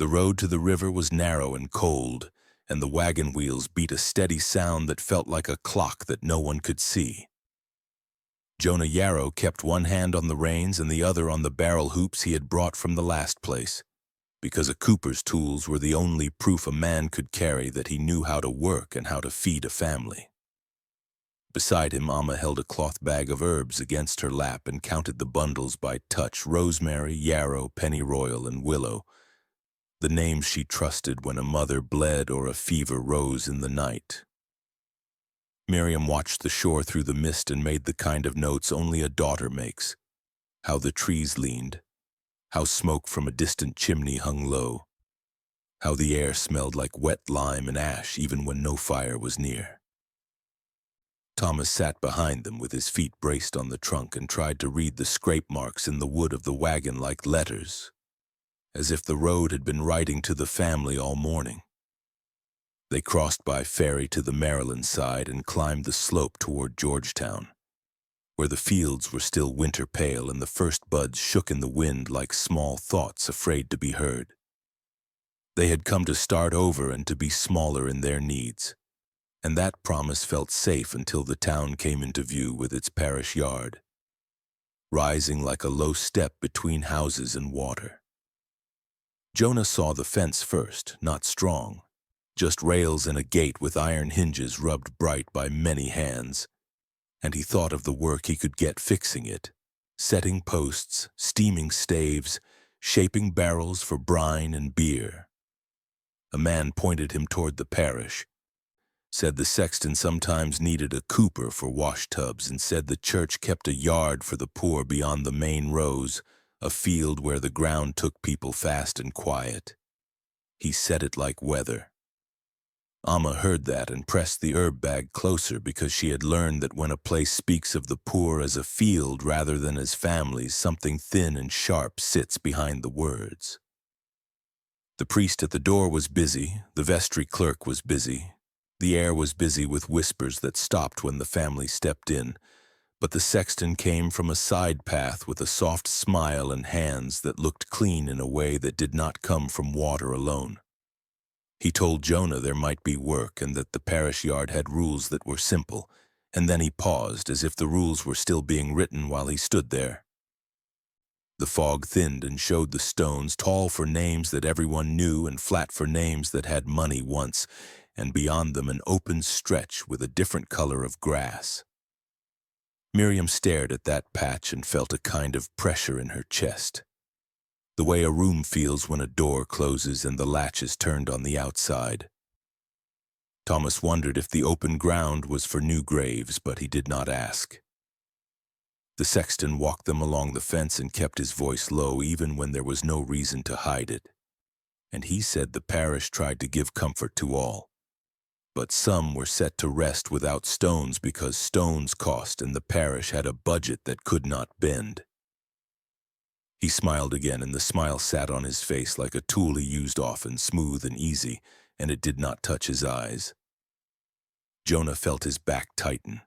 The road to the river was narrow and cold, and the wagon wheels beat a steady sound that felt like a clock that no one could see. Jonah Yarrow kept one hand on the reins and the other on the barrel hoops he had brought from the last place, because a cooper's tools were the only proof a man could carry that he knew how to work and how to feed a family. Beside him, Amma held a cloth bag of herbs against her lap and counted the bundles by touch: rosemary, yarrow, pennyroyal, and willow, the names she trusted when a mother bled or a fever rose in the night. Miriam watched the shore through the mist and made the kind of notes only a daughter makes: how the trees leaned, how smoke from a distant chimney hung low, how the air smelled like wet lime and ash even when no fire was near. Thomas sat behind them with his feet braced on the trunk and tried to read the scrape marks in the wood of the wagon like letters, as if the road had been writing to the family all morning. They crossed by ferry to the Maryland side and climbed the slope toward Georgetown, where the fields were still winter pale and the first buds shook in the wind like small thoughts afraid to be heard. They had come to start over and to be smaller in their needs, and that promise felt safe until the town came into view with its parish yard, rising like a low step between houses and water. Jonah saw the fence first, not strong, just rails and a gate with iron hinges rubbed bright by many hands, and he thought of the work he could get fixing it, setting posts, steaming staves, shaping barrels for brine and beer. A man pointed him toward the parish, said the sexton sometimes needed a cooper for wash tubs, and said the church kept a yard for the poor beyond the main rows, a field where the ground took people fast and quiet. He said it like weather. Amma heard that and pressed the herb bag closer because she had learned that when a place speaks of the poor as a field rather than as families, something thin and sharp sits behind the words. The priest at the door was busy, the vestry clerk was busy. The air was busy with whispers that stopped when the family stepped in, but the sexton came from a side path with a soft smile and hands that looked clean in a way that did not come from water alone. He told Jonah there might be work and that the parish yard had rules that were simple, and then he paused as if the rules were still being written while he stood there. The fog thinned and showed the stones, tall for names that everyone knew and flat for names that had money once, and beyond them an open stretch with a different color of grass. Miriam stared at that patch and felt a kind of pressure in her chest, the way a room feels when a door closes and the latch is turned on the outside. Thomas wondered if the open ground was for new graves, but he did not ask. The sexton walked them along the fence and kept his voice low even when there was no reason to hide it. And he said the parish tried to give comfort to all, but some were set to rest without stones because stones cost and the parish had a budget that could not bend. He smiled again, and the smile sat on his face like a tool he used often, smooth and easy, and it did not touch his eyes. Jonah felt his back tighten,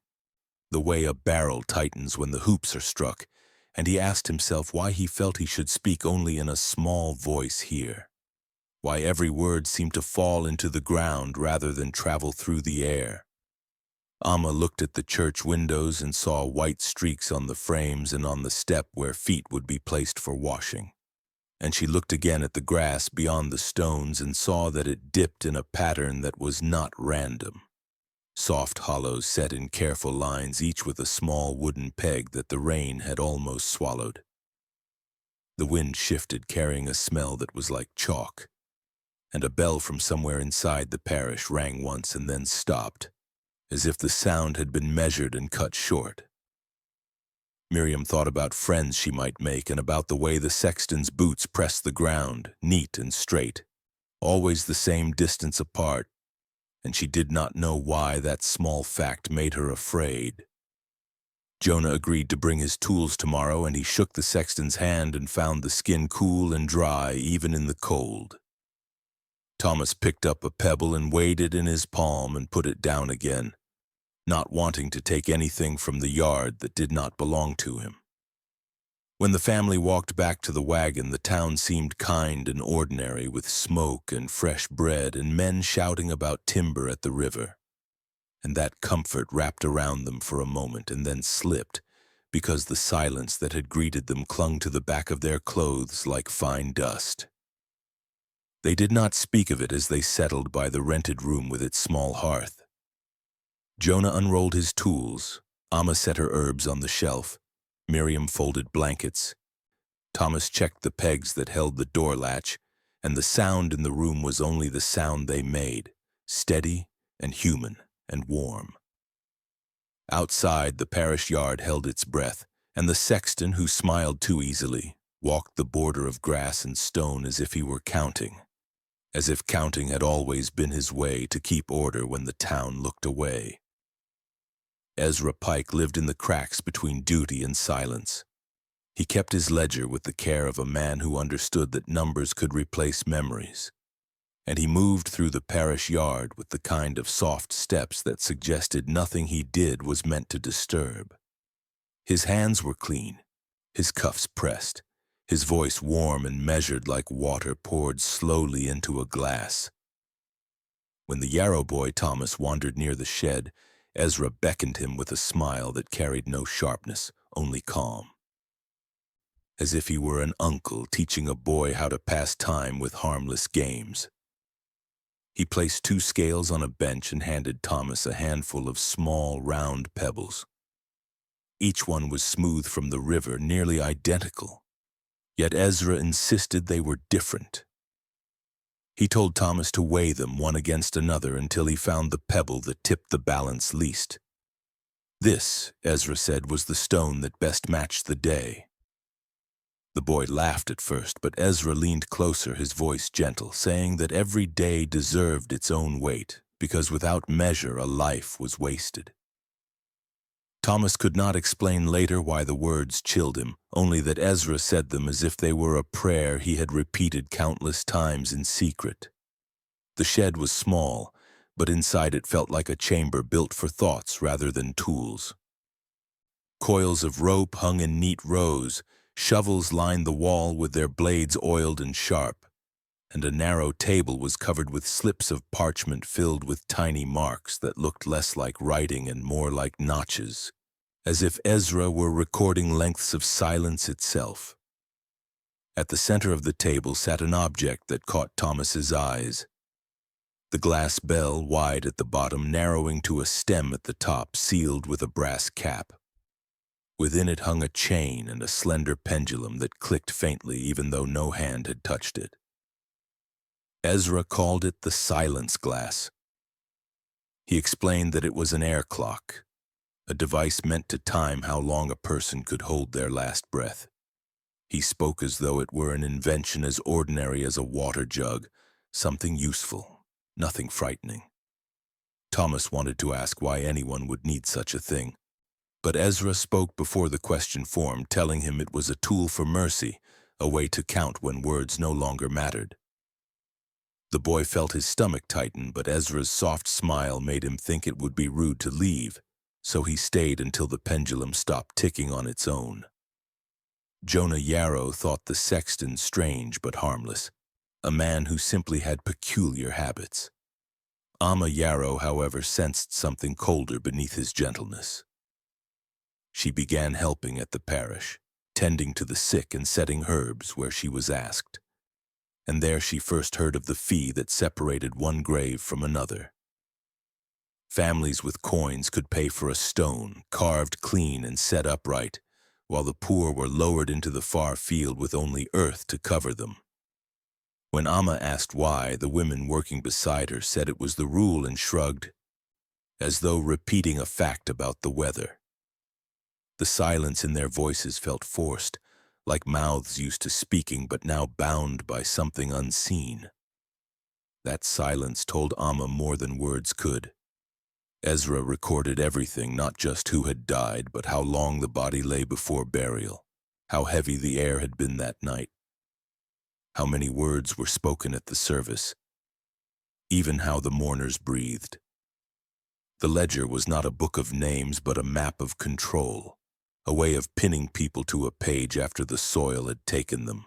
the way a barrel tightens when the hoops are struck, and he asked himself why he felt he should speak only in a small voice here, why every word seemed to fall into the ground rather than travel through the air. Amma looked at the church windows and saw white streaks on the frames and on the step where feet would be placed for washing. And she looked again at the grass beyond the stones and saw that it dipped in a pattern that was not random. Soft hollows set in careful lines, each with a small wooden peg that the rain had almost swallowed. The wind shifted, carrying a smell that was like chalk, and a bell from somewhere inside the parish rang once and then stopped, as if the sound had been measured and cut short. Miriam thought about friends she might make and about the way the sexton's boots pressed the ground, neat and straight, always the same distance apart, and she did not know why that small fact made her afraid. Jonah agreed to bring his tools tomorrow, and he shook the sexton's hand and found the skin cool and dry even in the cold. Thomas picked up a pebble and weighed it in his palm and put it down again, not wanting to take anything from the yard that did not belong to him. When the family walked back to the wagon, the town seemed kind and ordinary, with smoke and fresh bread and men shouting about timber at the river. And that comfort wrapped around them for a moment and then slipped, because the silence that had greeted them clung to the back of their clothes like fine dust. They did not speak of it as they settled by the rented room with its small hearth. Jonah unrolled his tools, Amma set her herbs on the shelf, Miriam folded blankets, Thomas checked the pegs that held the door latch, and the sound in the room was only the sound they made, steady and human and warm. Outside, the parish yard held its breath, and the sexton, who smiled too easily, walked the border of grass and stone as if he were counting, as if counting had always been his way to keep order when the town looked away. Ezra Pike lived in the cracks between duty and silence. He kept his ledger with the care of a man who understood that numbers could replace memories, and he moved through the parish yard with the kind of soft steps that suggested nothing he did was meant to disturb. His hands were clean, his cuffs pressed, his voice warm and measured like water poured slowly into a glass. When the Yarrow boy Thomas wandered near the shed, Ezra beckoned him with a smile that carried no sharpness, only calm. As if he were an uncle teaching a boy how to pass time with harmless games. He placed 2 scales on a bench and handed Thomas a handful of small, round pebbles. Each one was smooth from the river, nearly identical. Yet Ezra insisted they were different. He told Thomas to weigh them one against another until he found the pebble that tipped the balance least. This, Ezra said, was the stone that best matched the day. The boy laughed at first, but Ezra leaned closer, his voice gentle, saying that every day deserved its own weight, because without measure a life was wasted. Thomas could not explain later why the words chilled him, only that Ezra said them as if they were a prayer he had repeated countless times in secret. The shed was small, but inside it felt like a chamber built for thoughts rather than tools. Coils of rope hung in neat rows, shovels lined the wall with their blades oiled and sharp, and a narrow table was covered with slips of parchment filled with tiny marks that looked less like writing and more like notches, as if Ezra were recording lengths of silence itself. At the center of the table sat an object that caught Thomas's eyes. The glass bell, wide at the bottom, narrowing to a stem at the top, sealed with a brass cap. Within it hung a chain and a slender pendulum that clicked faintly even though no hand had touched it. Ezra called it the silence glass. He explained that it was an air clock, a device meant to time how long a person could hold their last breath. He spoke as though it were an invention as ordinary as a water jug, something useful, nothing frightening. Thomas wanted to ask why anyone would need such a thing, but Ezra spoke before the question formed, telling him it was a tool for mercy, a way to count when words no longer mattered. The boy felt his stomach tighten, but Ezra's soft smile made him think it would be rude to leave, so he stayed until the pendulum stopped ticking on its own. Jonah Yarrow thought the sexton strange but harmless, a man who simply had peculiar habits. Amma Yarrow, however, sensed something colder beneath his gentleness. She began helping at the parish, tending to the sick and setting herbs where she was asked. And there she first heard of the fee that separated one grave from another. Families with coins could pay for a stone, carved clean and set upright, while the poor were lowered into the far field with only earth to cover them. When Amma asked why, the women working beside her said it was the rule and shrugged, as though repeating a fact about the weather. The silence in their voices felt forced, like mouths used to speaking but now bound by something unseen. That silence told Amma more than words could. Ezra recorded everything, not just who had died, but how long the body lay before burial, how heavy the air had been that night, how many words were spoken at the service, even how the mourners breathed. The ledger was not a book of names, but a map of control, a way of pinning people to a page after the soil had taken them.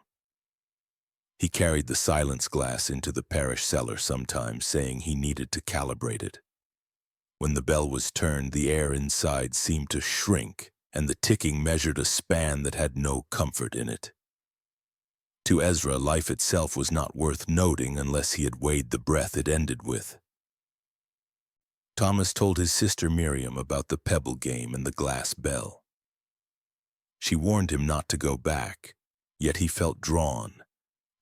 He carried the silence glass into the parish cellar sometimes, saying he needed to calibrate it. When the bell was turned, the air inside seemed to shrink, and the ticking measured a span that had no comfort in it. To Ezra, life itself was not worth noting unless he had weighed the breath it ended with. Thomas told his sister Miriam about the pebble game and the glass bell. She warned him not to go back, yet he felt drawn,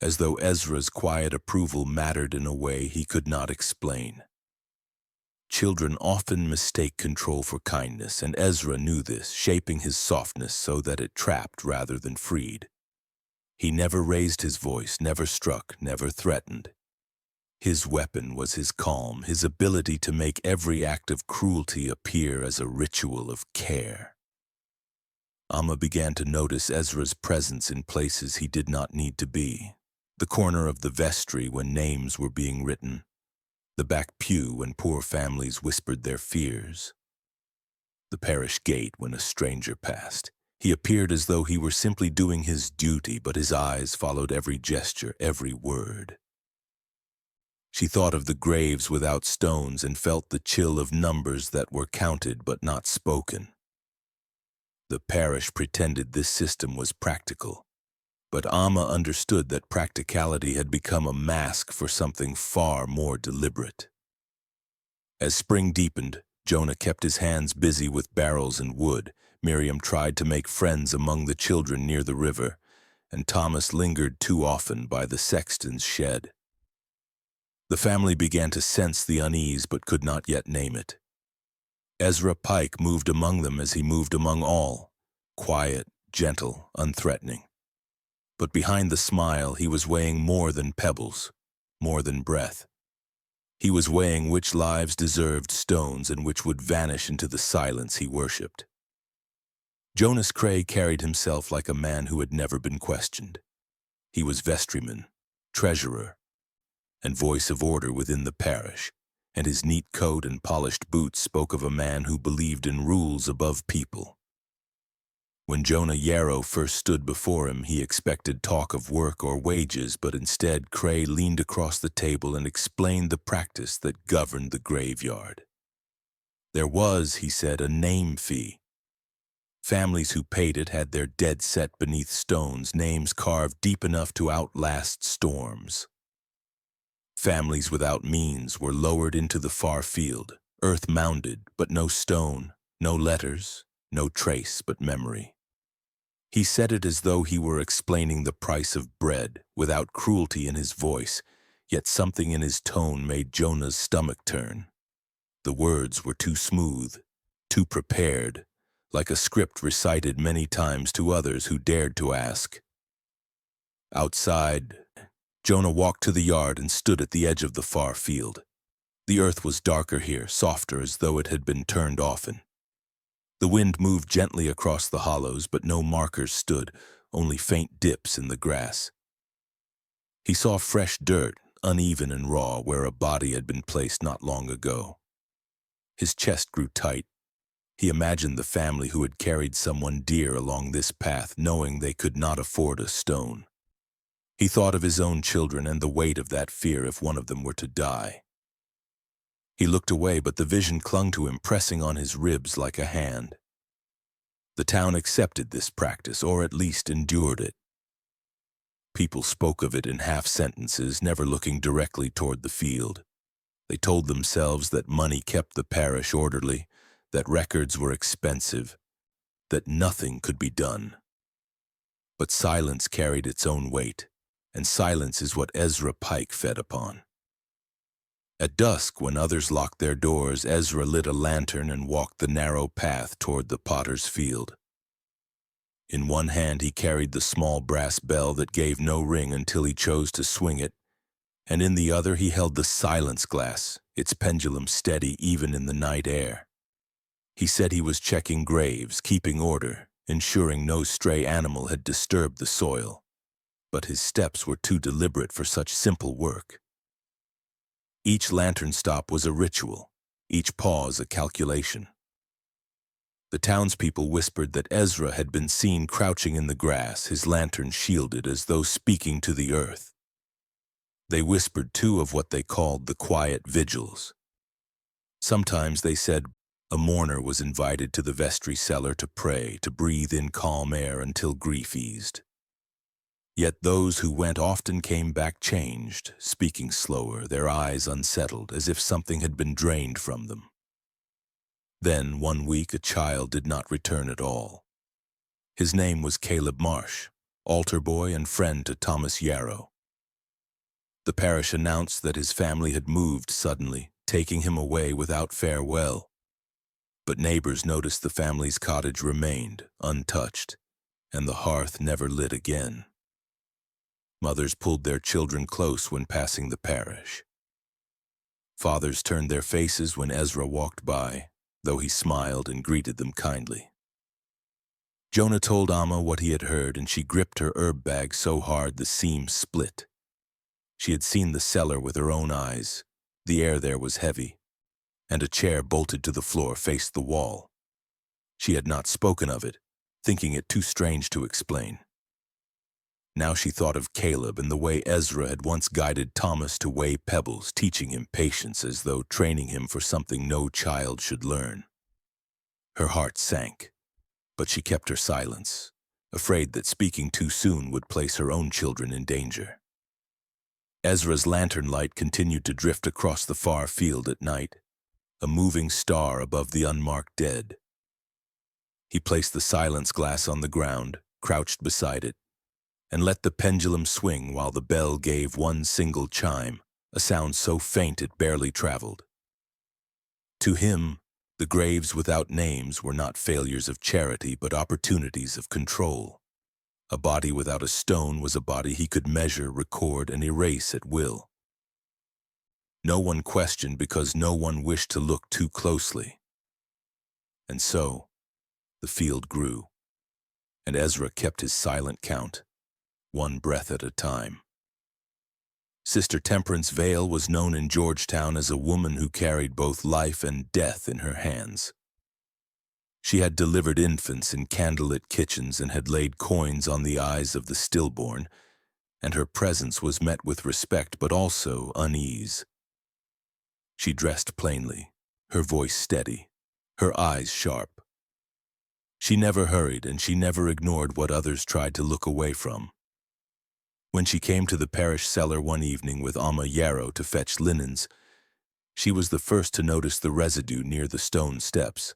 as though Ezra's quiet approval mattered in a way he could not explain. Children often mistake control for kindness, and Ezra knew this, shaping his softness so that it trapped rather than freed. He never raised his voice, never struck, never threatened. His weapon was his calm, his ability to make every act of cruelty appear as a ritual of care. Amma began to notice Ezra's presence in places he did not need to be. The corner of the vestry when names were being written, the back pew when poor families whispered their fears, the parish gate when a stranger passed. He appeared as though he were simply doing his duty, but his eyes followed every gesture, every word. She thought of the graves without stones and felt the chill of numbers that were counted but not spoken. The parish pretended this system was practical, but Amma understood that practicality had become a mask for something far more deliberate. As spring deepened, Jonah kept his hands busy with barrels and wood. Miriam tried to make friends among the children near the river, and Thomas lingered too often by the sexton's shed. The family began to sense the unease but could not yet name it. Ezra Pike moved among them as he moved among all, quiet, gentle, unthreatening. But behind the smile, he was weighing more than pebbles, more than breath. He was weighing which lives deserved stones and which would vanish into the silence he worshipped. Jonas Cray carried himself like a man who had never been questioned. He was vestryman, treasurer, and voice of order within the parish, and his neat coat and polished boots spoke of a man who believed in rules above people. When Jonah Yarrow first stood before him, he expected talk of work or wages, but instead Cray leaned across the table and explained the practice that governed the graveyard. There was, he said, a name fee. Families who paid it had their dead set beneath stones, names carved deep enough to outlast storms. Families without means were lowered into the far field, earth mounded, but no stone, no letters, no trace but memory. He said it as though he were explaining the price of bread, without cruelty in his voice, yet something in his tone made Jonah's stomach turn. The words were too smooth, too prepared, like a script recited many times to others who dared to ask. Outside, Jonah walked to the yard and stood at the edge of the far field. The earth was darker here, softer as though it had been turned often. The wind moved gently across the hollows, but no markers stood, only faint dips in the grass. He saw fresh dirt, uneven and raw, where a body had been placed not long ago. His chest grew tight. He imagined the family who had carried someone dear along this path, knowing they could not afford a stone. He thought of his own children and the weight of that fear if one of them were to die. He looked away, but the vision clung to him, pressing on his ribs like a hand. The town accepted this practice, or at least endured it. People spoke of it in half-sentences, never looking directly toward the field. They told themselves that money kept the parish orderly, that records were expensive, that nothing could be done. But silence carried its own weight, and silence is what Ezra Pike fed upon. At dusk, when others locked their doors, Ezra lit a lantern and walked the narrow path toward the potter's field. In one hand he carried the small brass bell that gave no ring until he chose to swing it, and in the other he held the silence glass, its pendulum steady even in the night air. He said he was checking graves, keeping order, ensuring no stray animal had disturbed the soil, but his steps were too deliberate for such simple work. Each lantern stop was a ritual, each pause a calculation. The townspeople whispered that Ezra had been seen crouching in the grass, his lantern shielded as though speaking to the earth. They whispered, too, of what they called the quiet vigils. Sometimes, they said, a mourner was invited to the vestry cellar to pray, to breathe in calm air until grief eased. Yet those who went often came back changed, speaking slower, their eyes unsettled, as if something had been drained from them. Then, one week, a child did not return at all. His name was Caleb Marsh, altar boy and friend to Thomas Yarrow. The parish announced that his family had moved suddenly, taking him away without farewell. But neighbors noticed the family's cottage remained untouched, and the hearth never lit again. Mothers pulled their children close when passing the parish. Fathers turned their faces when Ezra walked by, though he smiled and greeted them kindly. Jonah told Amma what he had heard, and she gripped her herb bag so hard the seam split. She had seen the cellar with her own eyes. The air there was heavy, and a chair bolted to the floor faced the wall. She had not spoken of it, thinking it too strange to explain. Now she thought of Caleb and the way Ezra had once guided Thomas to weigh pebbles, teaching him patience as though training him for something no child should learn. Her heart sank, but she kept her silence, afraid that speaking too soon would place her own children in danger. Ezra's lantern light continued to drift across the far field at night, a moving star above the unmarked dead. He placed the silence glass on the ground, crouched beside it, and let the pendulum swing while the bell gave one single chime, a sound so faint it barely traveled. To him, the graves without names were not failures of charity but opportunities of control. A body without a stone was a body he could measure, record, and erase at will. No one questioned because no one wished to look too closely. And so, the field grew, and Ezra kept his silent count, one breath at a time. Sister Temperance Vale was known in Georgetown as a woman who carried both life and death in her hands. She had delivered infants in candlelit kitchens and had laid coins on the eyes of the stillborn, and her presence was met with respect but also unease. She dressed plainly, her voice steady, her eyes sharp. She never hurried, and she never ignored what others tried to look away from. When she came to the parish cellar one evening with Amma Yarrow to fetch linens, she was the first to notice the residue near the stone steps.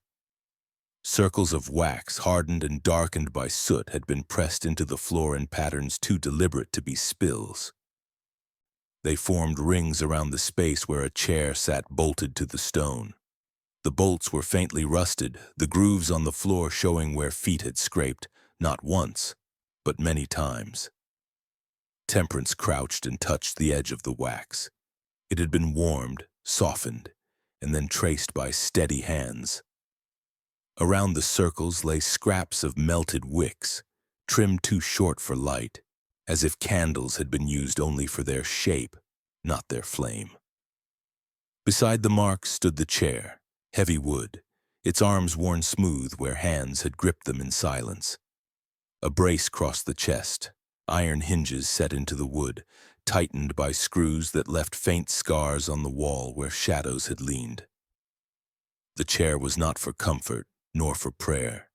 Circles of wax, hardened and darkened by soot, had been pressed into the floor in patterns too deliberate to be spills. They formed rings around the space where a chair sat bolted to the stone. The bolts were faintly rusted, the grooves on the floor showing where feet had scraped, not once, but many times. Temperance crouched and touched the edge of the wax. It had been warmed, softened, and then traced by steady hands. Around the circles lay scraps of melted wicks, trimmed too short for light, as if candles had been used only for their shape, not their flame. Beside the marks stood the chair, heavy wood, its arms worn smooth where hands had gripped them in silence. A brace crossed the chest, iron hinges set into the wood, tightened by screws that left faint scars on the wall where shadows had leaned. The chair was not for comfort, nor for prayer.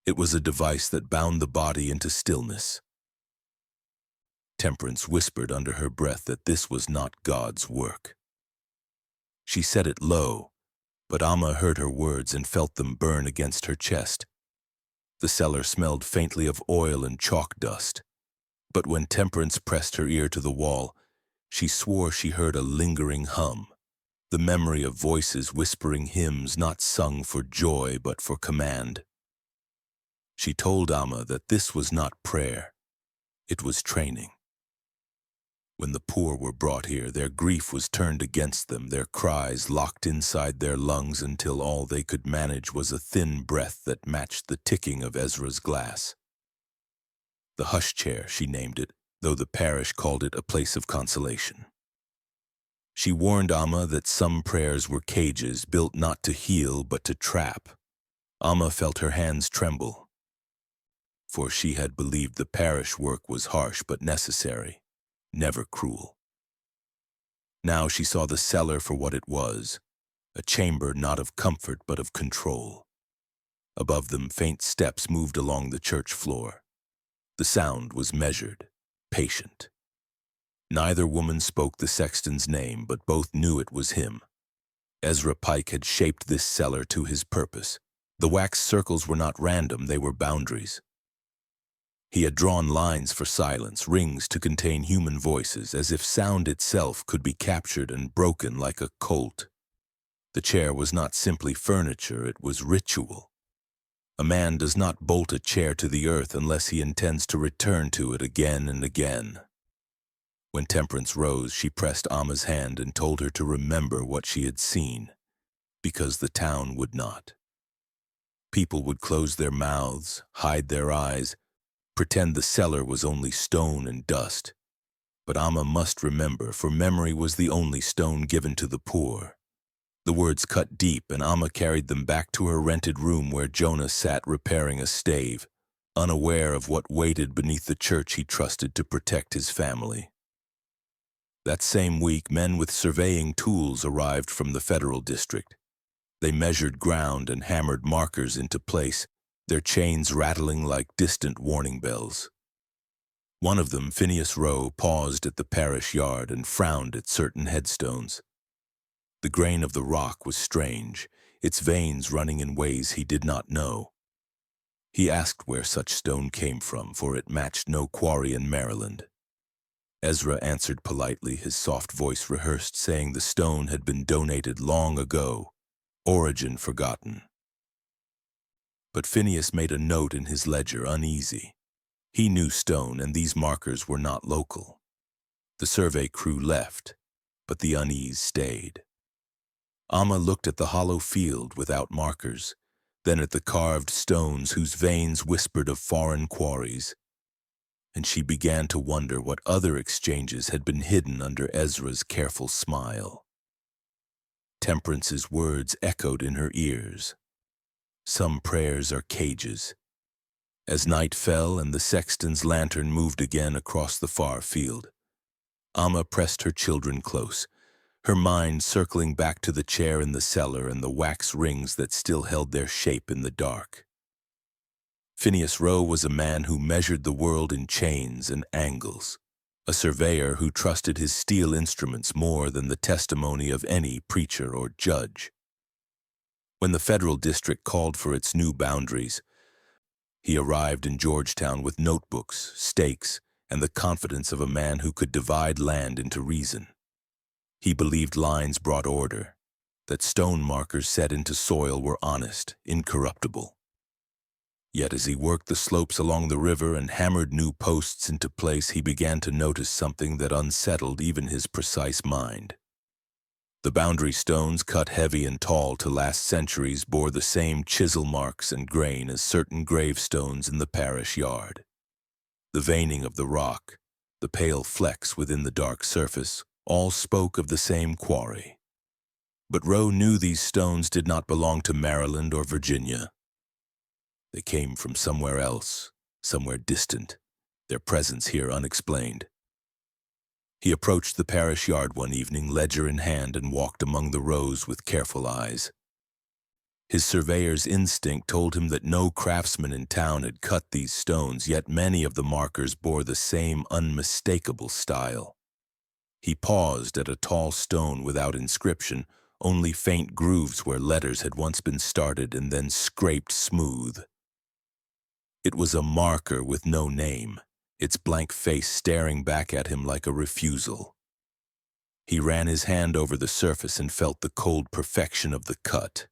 It was a device that bound the body into stillness. Temperance whispered under her breath that this was not God's work. She said it low, but Amma heard her words and felt them burn against her chest. The cellar smelled faintly of oil and chalk dust, but when Temperance pressed her ear to the wall, she swore she heard a lingering hum, the memory of voices whispering hymns not sung for joy but for command. She told Amma that this was not prayer, it was training. When the poor were brought here, their grief was turned against them, their cries locked inside their lungs until all they could manage was a thin breath that matched the ticking of Ezra's glass. The hush chair, she named it, though the parish called it a place of consolation. She warned Amma that some prayers were cages built not to heal but to trap. Amma felt her hands tremble, for she had believed the parish work was harsh but necessary, never cruel. Now she saw the cellar for what it was, a chamber not of comfort but of control. Above them, faint steps moved along the church floor. The sound was measured, patient. Neither woman spoke the sexton's name, but both knew it was him. Ezra Pike had shaped this cellar to his purpose. The wax circles were not random, they were boundaries. He had drawn lines for silence, rings to contain human voices, as if sound itself could be captured and broken like a colt. The chair was not simply furniture, it was ritual. A man does not bolt a chair to the earth unless he intends to return to it again and again. When Temperance rose, she pressed Amma's hand and told her to remember what she had seen, because the town would not. People would close their mouths, hide their eyes, pretend the cellar was only stone and dust. But Amma must remember, for memory was the only stone given to the poor. The words cut deep, and Amma carried them back to her rented room where Jonah sat repairing a stave, unaware of what waited beneath the church he trusted to protect his family. That same week, men with surveying tools arrived from the federal district. They measured ground and hammered markers into place, their chains rattling like distant warning bells. One of them, Phineas Rowe, paused at the parish yard and frowned at certain headstones. The grain of the rock was strange, its veins running in ways he did not know. He asked where such stone came from, for it matched no quarry in Maryland. Ezra answered politely, his soft voice rehearsed, saying the stone had been donated long ago, origin forgotten. But Phineas made a note in his ledger, uneasy. He knew stone, and these markers were not local. The survey crew left, but the unease stayed. Amma looked at the hollow field without markers, then at the carved stones whose veins whispered of foreign quarries, and she began to wonder what other exchanges had been hidden under Ezra's careful smile. Temperance's words echoed in her ears. Some prayers are cages. As night fell and the sexton's lantern moved again across the far field, Amma pressed her children close, her mind circling back to the chair in the cellar and the wax rings that still held their shape in the dark. Phineas Rowe was a man who measured the world in chains and angles, a surveyor who trusted his steel instruments more than the testimony of any preacher or judge. When the federal district called for its new boundaries, he arrived in Georgetown with notebooks, stakes, and the confidence of a man who could divide land into reason. He believed lines brought order, that stone markers set into soil were honest, incorruptible. Yet as he worked the slopes along the river and hammered new posts into place, he began to notice something that unsettled even his precise mind. The boundary stones, cut heavy and tall to last centuries, bore the same chisel marks and grain as certain gravestones in the parish yard. The veining of the rock, the pale flecks within the dark surface, all spoke of the same quarry. But Rowe knew these stones did not belong to Maryland or Virginia. They came from somewhere else, somewhere distant, their presence here unexplained. He approached the parish yard one evening, ledger in hand, and walked among the rows with careful eyes. His surveyor's instinct told him that no craftsman in town had cut these stones, yet many of the markers bore the same unmistakable style. He paused at a tall stone without inscription, only faint grooves where letters had once been started and then scraped smooth. It was a marker with no name, its blank face staring back at him like a refusal. He ran his hand over the surface and felt the cold perfection of the cut.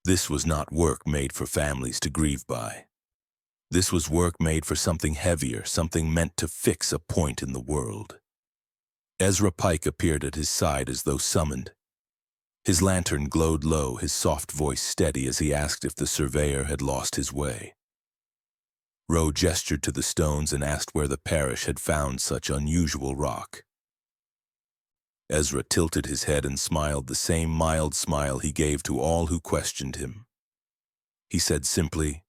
This was not work made for families to grieve by. This was work made for something heavier, something meant to fix a point in the world. Ezra Pike appeared at his side as though summoned. His lantern glowed low, his soft voice steady as he asked if the surveyor had lost his way. Rowe gestured to the stones and asked where the parish had found such unusual rock. Ezra tilted his head and smiled the same mild smile he gave to all who questioned him. He said simply,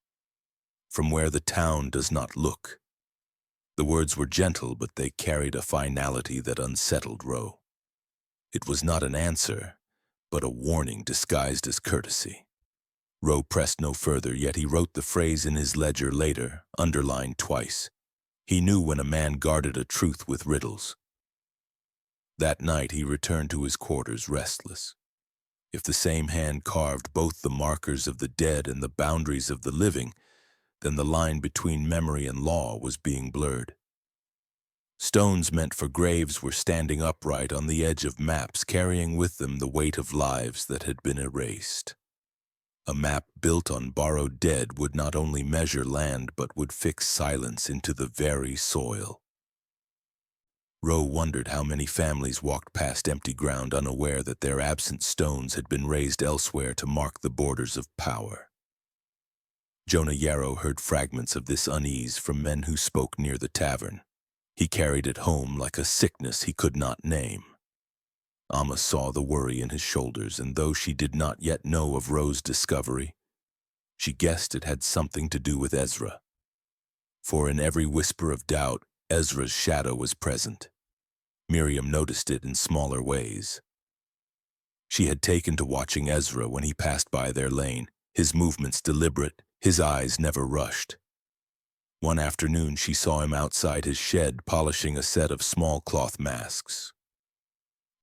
"From where the town does not look." The words were gentle, but they carried a finality that unsettled Roe. It was not an answer, but a warning disguised as courtesy. Roe pressed no further, yet he wrote the phrase in his ledger later, underlined twice. He knew when a man guarded a truth with riddles. That night he returned to his quarters restless. If the same hand carved both the markers of the dead and the boundaries of the living, then the line between memory and law was being blurred. Stones meant for graves were standing upright on the edge of maps, carrying with them the weight of lives that had been erased. A map built on borrowed dead would not only measure land, but would fix silence into the very soil. Roe wondered how many families walked past empty ground unaware that their absent stones had been raised elsewhere to mark the borders of power. Jonah Yarrow heard fragments of this unease from men who spoke near the tavern. He carried it home like a sickness he could not name. Amma saw the worry in his shoulders, and though she did not yet know of Roe's discovery, she guessed it had something to do with Ezra. For in every whisper of doubt, Ezra's shadow was present. Miriam noticed it in smaller ways. She had taken to watching Ezra when he passed by their lane, his movements deliberate, his eyes never rushed. One afternoon she saw him outside his shed polishing a set of small cloth masks.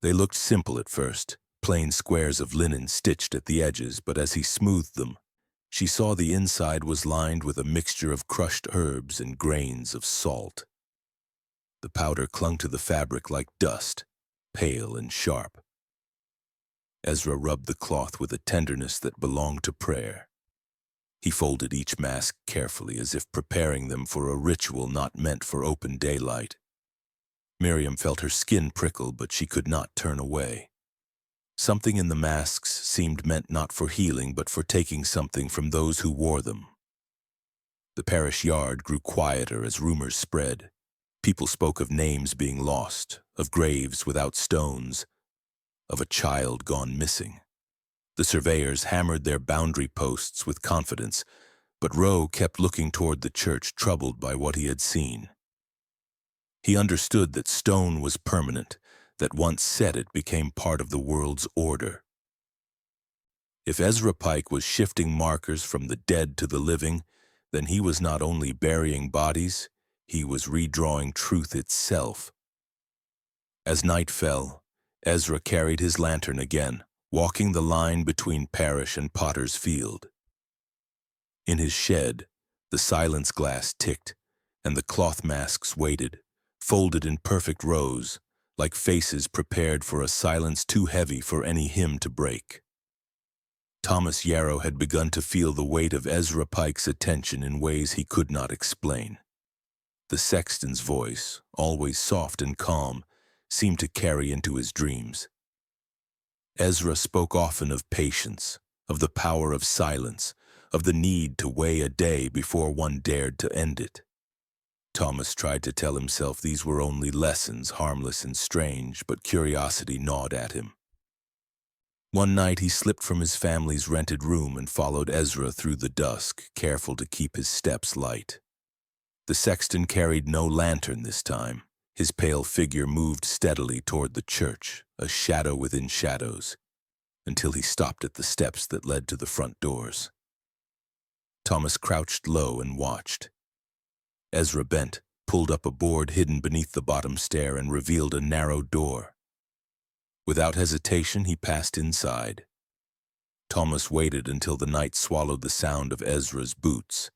They looked simple at first, plain squares of linen stitched at the edges, but as he smoothed them, she saw the inside was lined with a mixture of crushed herbs and grains of salt. The powder clung to the fabric like dust, pale and sharp. Ezra rubbed the cloth with a tenderness that belonged to prayer. He folded each mask carefully, as if preparing them for a ritual not meant for open daylight. Miriam felt her skin prickle, but she could not turn away. Something in the masks seemed meant not for healing, but for taking something from those who wore them. The parish yard grew quieter as rumors spread. People spoke of names being lost, of graves without stones, of a child gone missing. The surveyors hammered their boundary posts with confidence, but Roe kept looking toward the church, troubled by what he had seen. He understood that stone was permanent, that once set it became part of the world's order. If Ezra Pike was shifting markers from the dead to the living, then he was not only burying bodies, he was redrawing truth itself. As night fell, Ezra carried his lantern again, walking the line between parish and potter's field. In his shed, the silence glass ticked, and the cloth masks waited, folded in perfect rows, like faces prepared for a silence too heavy for any hymn to break. Thomas Yarrow had begun to feel the weight of Ezra Pike's attention in ways he could not explain. The sexton's voice, always soft and calm, seemed to carry into his dreams. Ezra spoke often of patience, of the power of silence, of the need to weigh a day before one dared to end it. Thomas tried to tell himself these were only lessons, harmless and strange, but curiosity gnawed at him. One night he slipped from his family's rented room and followed Ezra through the dusk, careful to keep his steps light. The sexton carried no lantern this time. His pale figure moved steadily toward the church, a shadow within shadows, until he stopped at the steps that led to the front doors. Thomas crouched low and watched. Ezra bent, pulled up a board hidden beneath the bottom stair, and revealed a narrow door. Without hesitation, he passed inside. Thomas waited until the night swallowed the sound of Ezra's boots,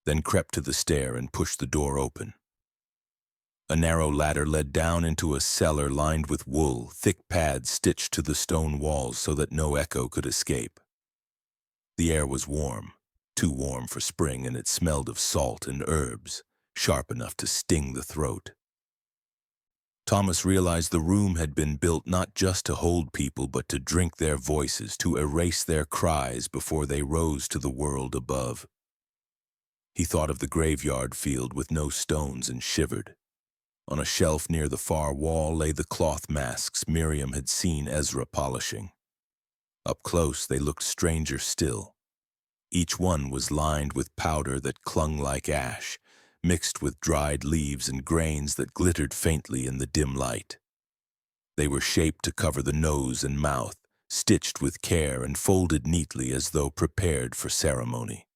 then crept to the stair and pushed the door open. A narrow ladder led down into a cellar lined with wool, thick pads stitched to the stone walls so that no echo could escape. The air was warm, too warm for spring, and it smelled of salt and herbs, sharp enough to sting the throat. Thomas realized the room had been built not just to hold people, but to drink their voices, to erase their cries before they rose to the world above. He thought of the graveyard field with no stones and shivered. On a shelf near the far wall lay the cloth masks Miriam had seen Ezra polishing. Up close they looked stranger still. Each one was lined with powder that clung like ash, mixed with dried leaves and grains that glittered faintly in the dim light. They were shaped to cover the nose and mouth, stitched with care and folded neatly as though prepared for ceremony.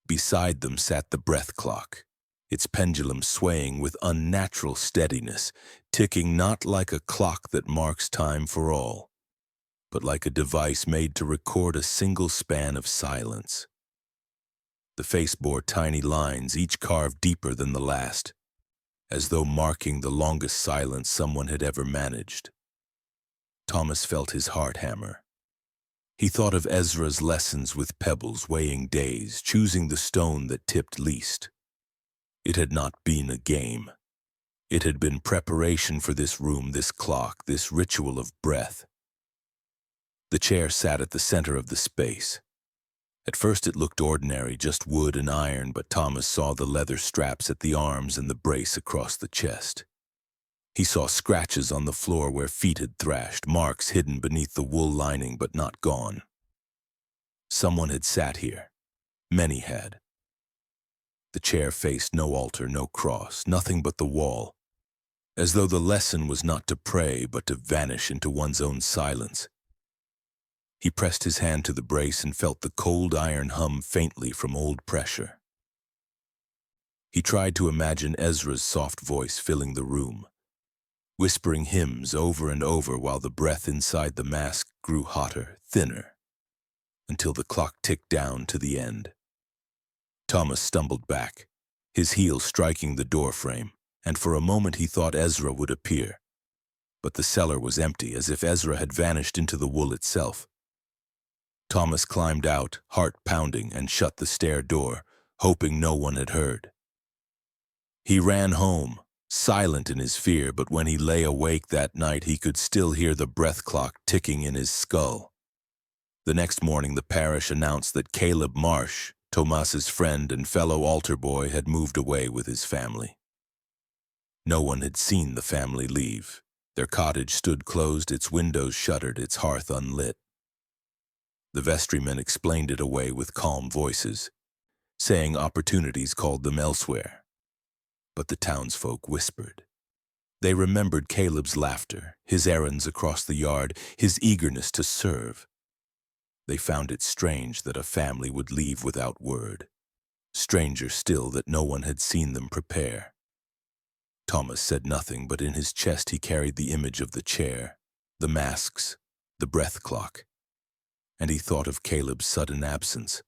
Beside them sat the breath clock, its pendulum swaying with unnatural steadiness, ticking not like a clock that marks time for all, but like a device made to record a single span of silence. The face bore tiny lines, each carved deeper than the last, as though marking the longest silence someone had ever managed. Thomas felt his heart hammer. He thought of Ezra's lessons with pebbles, weighing days, choosing the stone that tipped least. It had not been a game. It had been preparation for this room, this clock, this ritual of breath. The chair sat at the center of the space. At first it looked ordinary, just wood and iron, but Thomas saw the leather straps at the arms and the brace across the chest. He saw scratches on the floor where feet had thrashed, marks hidden beneath the wool lining but not gone. Someone had sat here. Many had. The chair faced no altar, no cross, nothing but the wall, as though the lesson was not to pray but to vanish into one's own silence. He pressed his hand to the brace and felt the cold iron hum faintly from old pressure. He tried to imagine Ezra's soft voice filling the room, whispering hymns over and over while the breath inside the mask grew hotter, thinner, until the clock ticked down to the end. Thomas stumbled back, his heel striking the door frame, and for a moment he thought Ezra would appear. But the cellar was empty, as if Ezra had vanished into the wool itself. Thomas climbed out, heart pounding, and shut the stair door, hoping no one had heard. He ran home, silent in his fear, but when he lay awake that night he could still hear the breath clock ticking in his skull. The next morning the parish announced that Caleb Marsh, Thomas's friend and fellow altar boy, had moved away with his family. No one had seen the family leave. Their cottage stood closed, its windows shuttered, its hearth unlit. The vestrymen explained it away with calm voices, saying opportunities called them elsewhere. But the townsfolk whispered. They remembered Caleb's laughter, his errands across the yard, his eagerness to serve. They found it strange that a family would leave without word. Stranger still that no one had seen them prepare. Thomas said nothing, but in his chest he carried the image of the chair, the masks, the breath clock, and he thought of Caleb's sudden absence.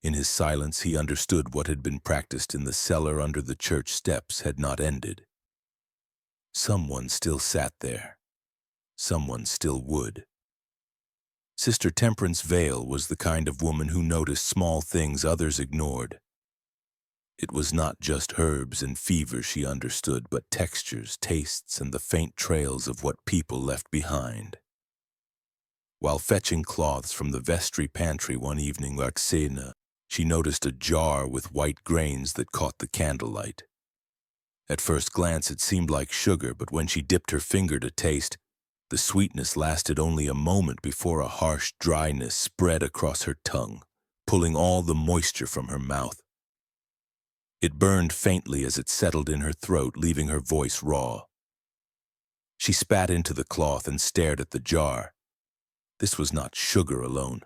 In his silence he understood what had been practiced in the cellar under the church steps had not ended. Someone still sat there. Someone still would. Sister Temperance Vale was the kind of woman who noticed small things others ignored. It was not just herbs and fever she understood, but textures, tastes, and the faint trails of what people left behind. While fetching cloths from the vestry pantry one evening, Larxena, she noticed a jar with white grains that caught the candlelight. At first glance it seemed like sugar, but when she dipped her finger to taste, the sweetness lasted only a moment before a harsh dryness spread across her tongue, pulling all the moisture from her mouth. It burned faintly as it settled in her throat, leaving her voice raw. She spat into the cloth and stared at the jar. This was not sugar alone.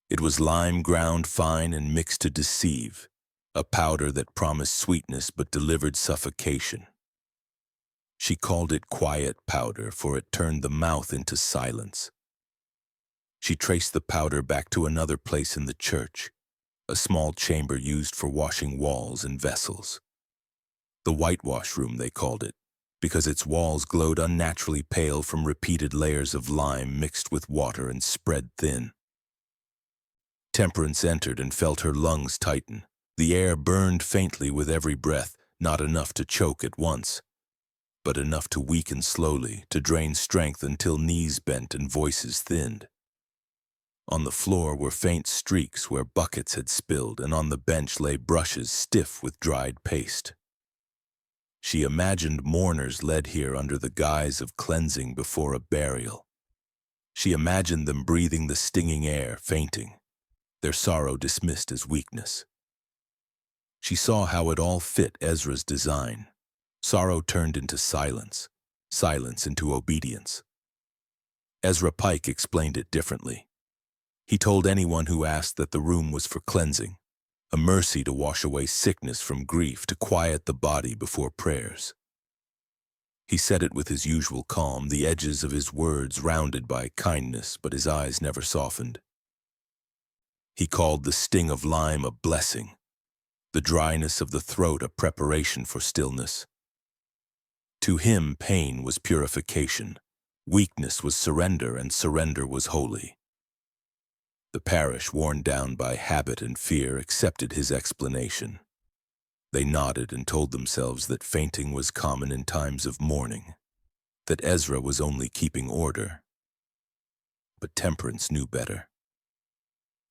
It was lime ground fine and mixed to deceive, a powder that promised sweetness but delivered suffocation. She called it quiet powder, for it turned the mouth into silence. She traced the powder back to another place in the church, a small chamber used for washing walls and vessels. The whitewash room, they called it, because its walls glowed unnaturally pale from repeated layers of lime mixed with water and spread thin. Temperance entered and felt her lungs tighten. The air burned faintly with every breath, not enough to choke at once, but enough to weaken slowly, to drain strength until knees bent and voices thinned. On the floor were faint streaks where buckets had spilled, and on the bench lay brushes stiff with dried paste. She imagined mourners led here under the guise of cleansing before a burial. She imagined them breathing the stinging air, fainting. their sorrow dismissed as weakness. She saw how it all fit Ezra's design. Sorrow turned into silence, silence into obedience. Ezra Pike explained it differently. He told anyone who asked that the room was for cleansing, a mercy to wash away sickness from grief, to quiet the body before prayers. He said it with his usual calm, the edges of his words rounded by kindness, but his eyes never softened. He called the sting of lime a blessing, the dryness of the throat a preparation for stillness. To him, pain was purification, weakness was surrender, and surrender was holy. The parish, worn down by habit and fear, accepted his explanation. They nodded and told themselves that fainting was common in times of mourning, that Ezra was only keeping order. But Temperance knew better.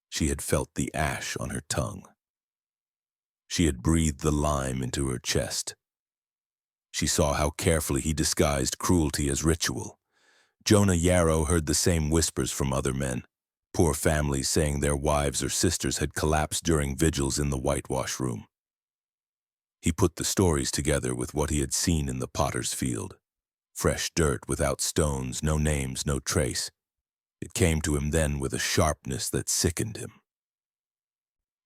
She had felt the ash on her tongue. She had breathed the lime into her chest. She saw how carefully he disguised cruelty as ritual. Jonah Yarrow heard the same whispers from other men, poor families saying their wives or sisters had collapsed during vigils in the whitewash room. He put the stories together with what he had seen in the potter's field. Fresh dirt without stones, no names, no trace. It came to him then with a sharpness that sickened him.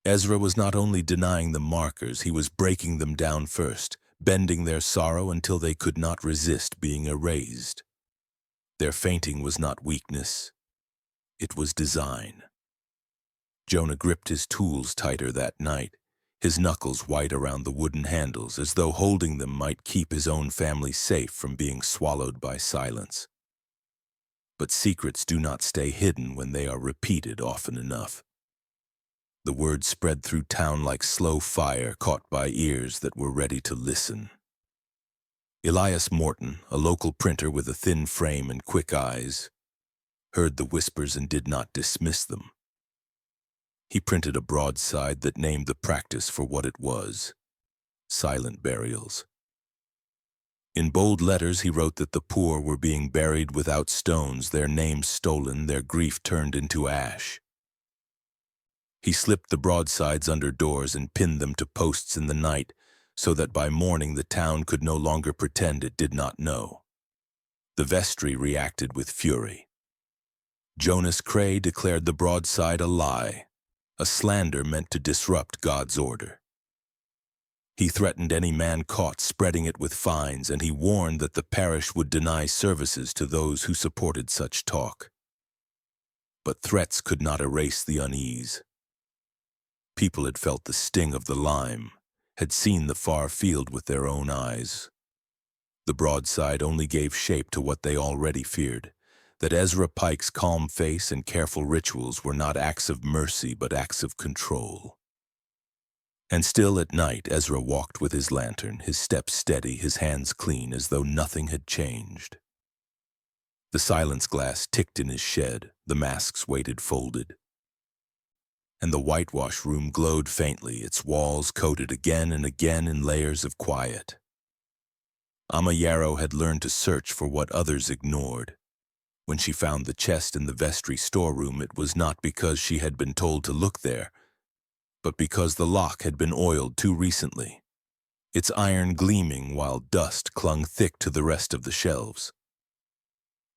Ezra was not only denying the markers, he was breaking them down first, bending their sorrow until they could not resist being erased. Their fainting was not weakness, it was design. Jonah gripped his tools tighter that night, his knuckles white around the wooden handles, as though holding them might keep his own family safe from being swallowed by silence. But secrets do not stay hidden when they are repeated often enough. The word spread through town like slow fire caught by ears that were ready to listen. Elias Morton, a local printer with a thin frame and quick eyes, heard the whispers and did not dismiss them. He printed a broadside that named the practice for what it was: silent burials. In bold letters he wrote that the poor were being buried without stones, their names stolen, their grief turned into ash. He slipped the broadsides under doors and pinned them to posts in the night, so that by morning the town could no longer pretend it did not know. The vestry reacted with fury. Jonas Cray declared the broadside a lie, a slander meant to disrupt God's order. He threatened any man caught spreading it with fines, and he warned that the parish would deny services to those who supported such talk. But threats could not erase the unease. People had felt the sting of the lime, had seen the far field with their own eyes. The broadside only gave shape to what they already feared, that Ezra Pike's calm face and careful rituals were not acts of mercy but acts of control. And still at night Ezra walked with his lantern, his steps steady, his hands clean, as though nothing had changed. The silence glass ticked in his shed, the masks waited folded. And the whitewash room glowed faintly, its walls coated again and again in layers of quiet. Amma Yarrow had learned to search for what others ignored. When she found the chest in the vestry storeroom, it was not because she had been told to look there, but because the lock had been oiled too recently, its iron gleaming while dust clung thick to the rest of the shelves.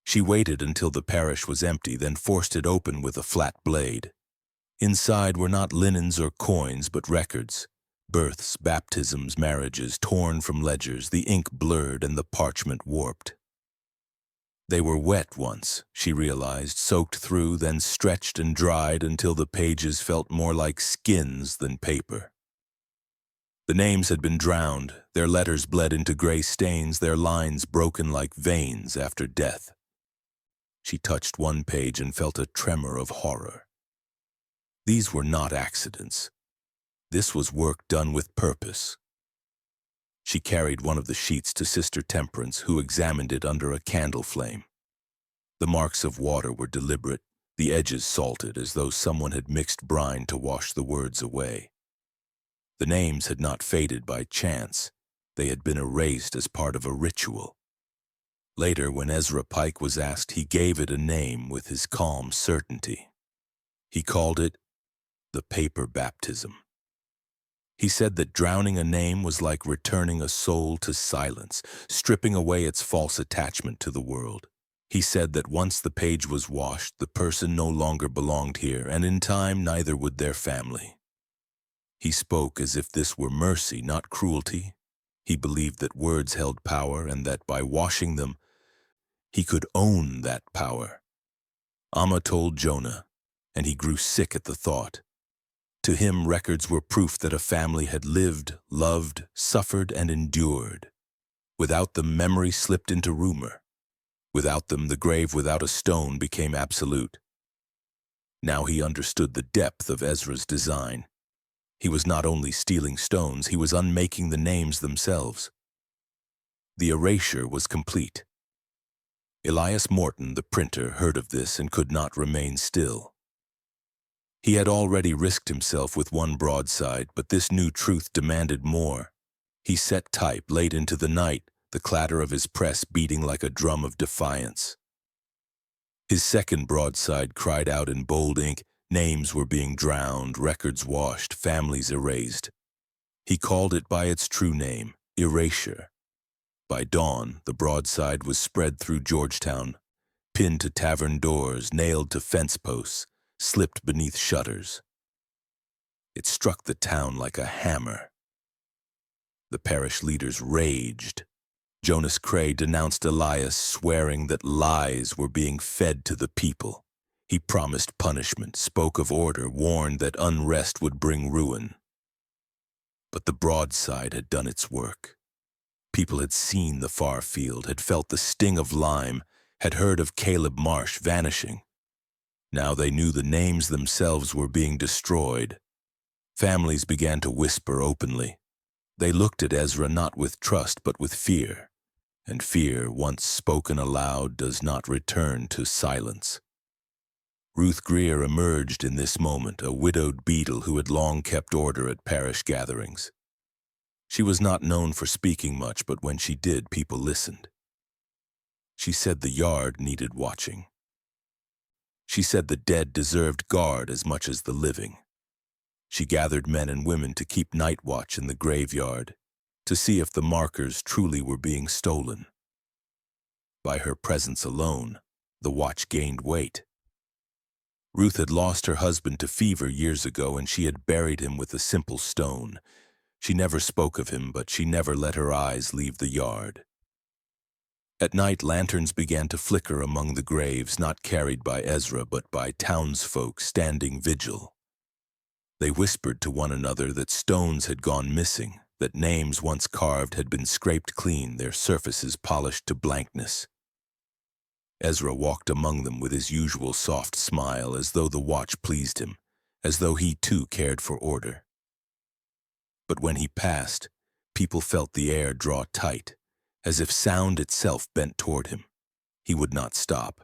She waited until the parish was empty, then forced it open with a flat blade. Inside were not linens or coins, but records. Births, baptisms, marriages, torn from ledgers, the ink blurred and the parchment warped. They were wet once, she realized, soaked through, then stretched and dried until the pages felt more like skins than paper. The names had been drowned, their letters bled into gray stains, their lines broken like veins after death. She touched one page and felt a tremor of horror. These were not accidents. This was work done with purpose. She carried one of the sheets to Sister Temperance, who examined it under a candle flame. The marks of water were deliberate, the edges salted, as though someone had mixed brine to wash the words away. The names had not faded by chance. They had been erased as part of a ritual. Later, when Ezra Pike was asked, he gave it a name with his calm certainty. He called it the paper baptism. He said that drowning a name was like returning a soul to silence, stripping away its false attachment to the world. He said that once the page was washed, the person no longer belonged here, and in time neither would their family. He spoke as if this were mercy, not cruelty. He believed that words held power and that by washing them, he could own that power. Amma told Jonah, and he grew sick at the thought. To him, records were proof that a family had lived, loved, suffered, and endured. Without them, memory slipped into rumor. Without them, the grave without a stone became absolute. Now he understood the depth of Ezra's design. He was not only stealing stones, he was unmaking the names themselves. The erasure was complete. Elias Morton, the printer, heard of this and could not remain still. He had already risked himself with one broadside, but this new truth demanded more. He set type late into the night, the clatter of his press beating like a drum of defiance. His second broadside cried out in bold ink, names were being drowned, records washed, families erased. He called it by its true name, erasure. By dawn, the broadside was spread through Georgetown, pinned to tavern doors, nailed to fence posts, slipped beneath shutters. It struck the town like a hammer. The parish leaders raged. Jonas Cray denounced Elias, swearing that lies were being fed to the people. He promised punishment, spoke of order, warned that unrest would bring ruin. But the broadside had done its work. People had seen the far field, had felt the sting of lime, had heard of Caleb Marsh vanishing. Now they knew the names themselves were being destroyed. Families began to whisper openly. They looked at Ezra not with trust but with fear, and fear, once spoken aloud, does not return to silence. Ruth Greer emerged in this moment, a widowed beadle who had long kept order at parish gatherings. She was not known for speaking much, but when she did, people listened. She said the yard needed watching. She said the dead deserved guard as much as the living. She gathered men and women to keep night watch in the graveyard, to see if the markers truly were being stolen. By her presence alone, the watch gained weight. Ruth had lost her husband to fever years ago, and she had buried him with a simple stone. She never spoke of him, but she never let her eyes leave the yard. At night, lanterns began to flicker among the graves, not carried by Ezra, but by townsfolk standing vigil. They whispered to one another that stones had gone missing, that names once carved had been scraped clean, their surfaces polished to blankness. Ezra walked among them with his usual soft smile, as though the watch pleased him, as though he too cared for order. But when he passed, people felt the air draw tight, as if sound itself bent toward him. He would not stop.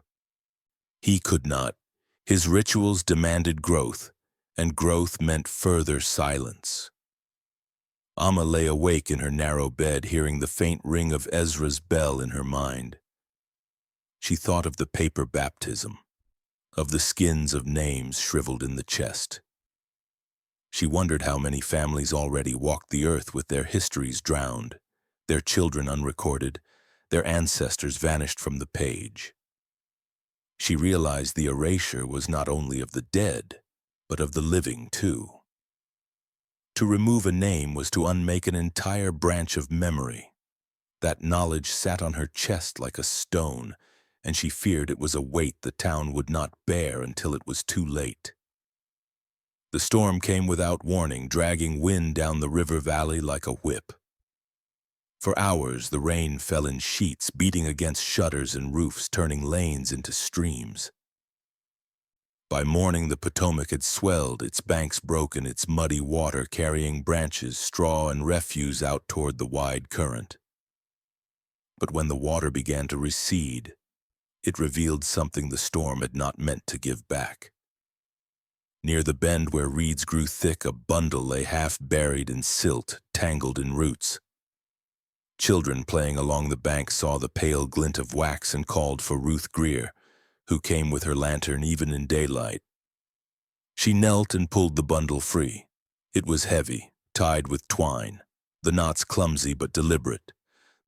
He could not. His rituals demanded growth, and growth meant further silence. Amma lay awake in her narrow bed, hearing the faint ring of Ezra's bell in her mind. She thought of the paper baptism, of the skins of names shriveled in the chest. She wondered how many families already walked the earth with their histories drowned, their children unrecorded, their ancestors vanished from the page. She realized the erasure was not only of the dead, but of the living too. To remove a name was to unmake an entire branch of memory. That knowledge sat on her chest like a stone, and she feared it was a weight the town would not bear until it was too late. The storm came without warning, dragging wind down the river valley like a whip. For hours, the rain fell in sheets, beating against shutters and roofs, turning lanes into streams. By morning, the Potomac had swelled, its banks broken, its muddy water carrying branches, straw, and refuse out toward the wide current. But when the water began to recede, it revealed something the storm had not meant to give back. Near the bend where reeds grew thick, a bundle lay half buried in silt, tangled in roots. Children playing along the bank saw the pale glint of wax and called for Ruth Greer, who came with her lantern even in daylight. She knelt and pulled the bundle free. It was heavy, tied with twine, the knots clumsy but deliberate.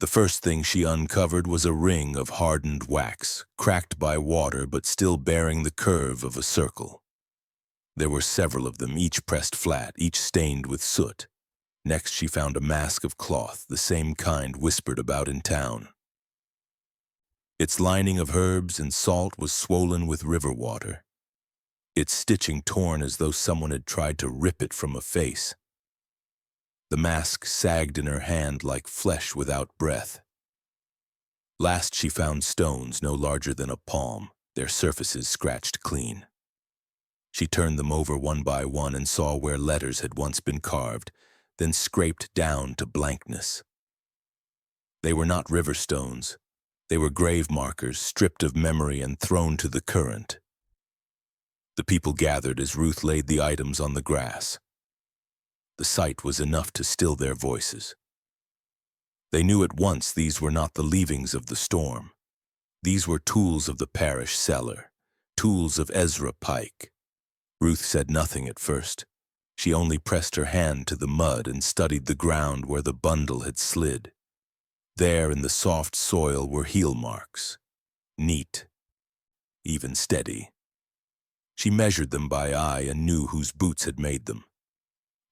The first thing she uncovered was a ring of hardened wax, cracked by water but still bearing the curve of a circle. There were several of them, each pressed flat, each stained with soot. Next she found a mask of cloth, the same kind whispered about in town. Its lining of herbs and salt was swollen with river water, its stitching torn as though someone had tried to rip it from a face. The mask sagged in her hand like flesh without breath. Last she found stones no larger than a palm, their surfaces scratched clean. She turned them over one by one and saw where letters had once been carved, then scraped down to blankness. They were not river stones. They were grave markers, stripped of memory and thrown to the current. The people gathered as Ruth laid the items on the grass. The sight was enough to still their voices. They knew at once these were not the leavings of the storm. These were tools of the parish cellar, tools of Ezra Pike. Ruth said nothing at first. She only pressed her hand to the mud and studied the ground where the bundle had slid. There in the soft soil were heel marks, neat, even steady. She measured them by eye and knew whose boots had made them.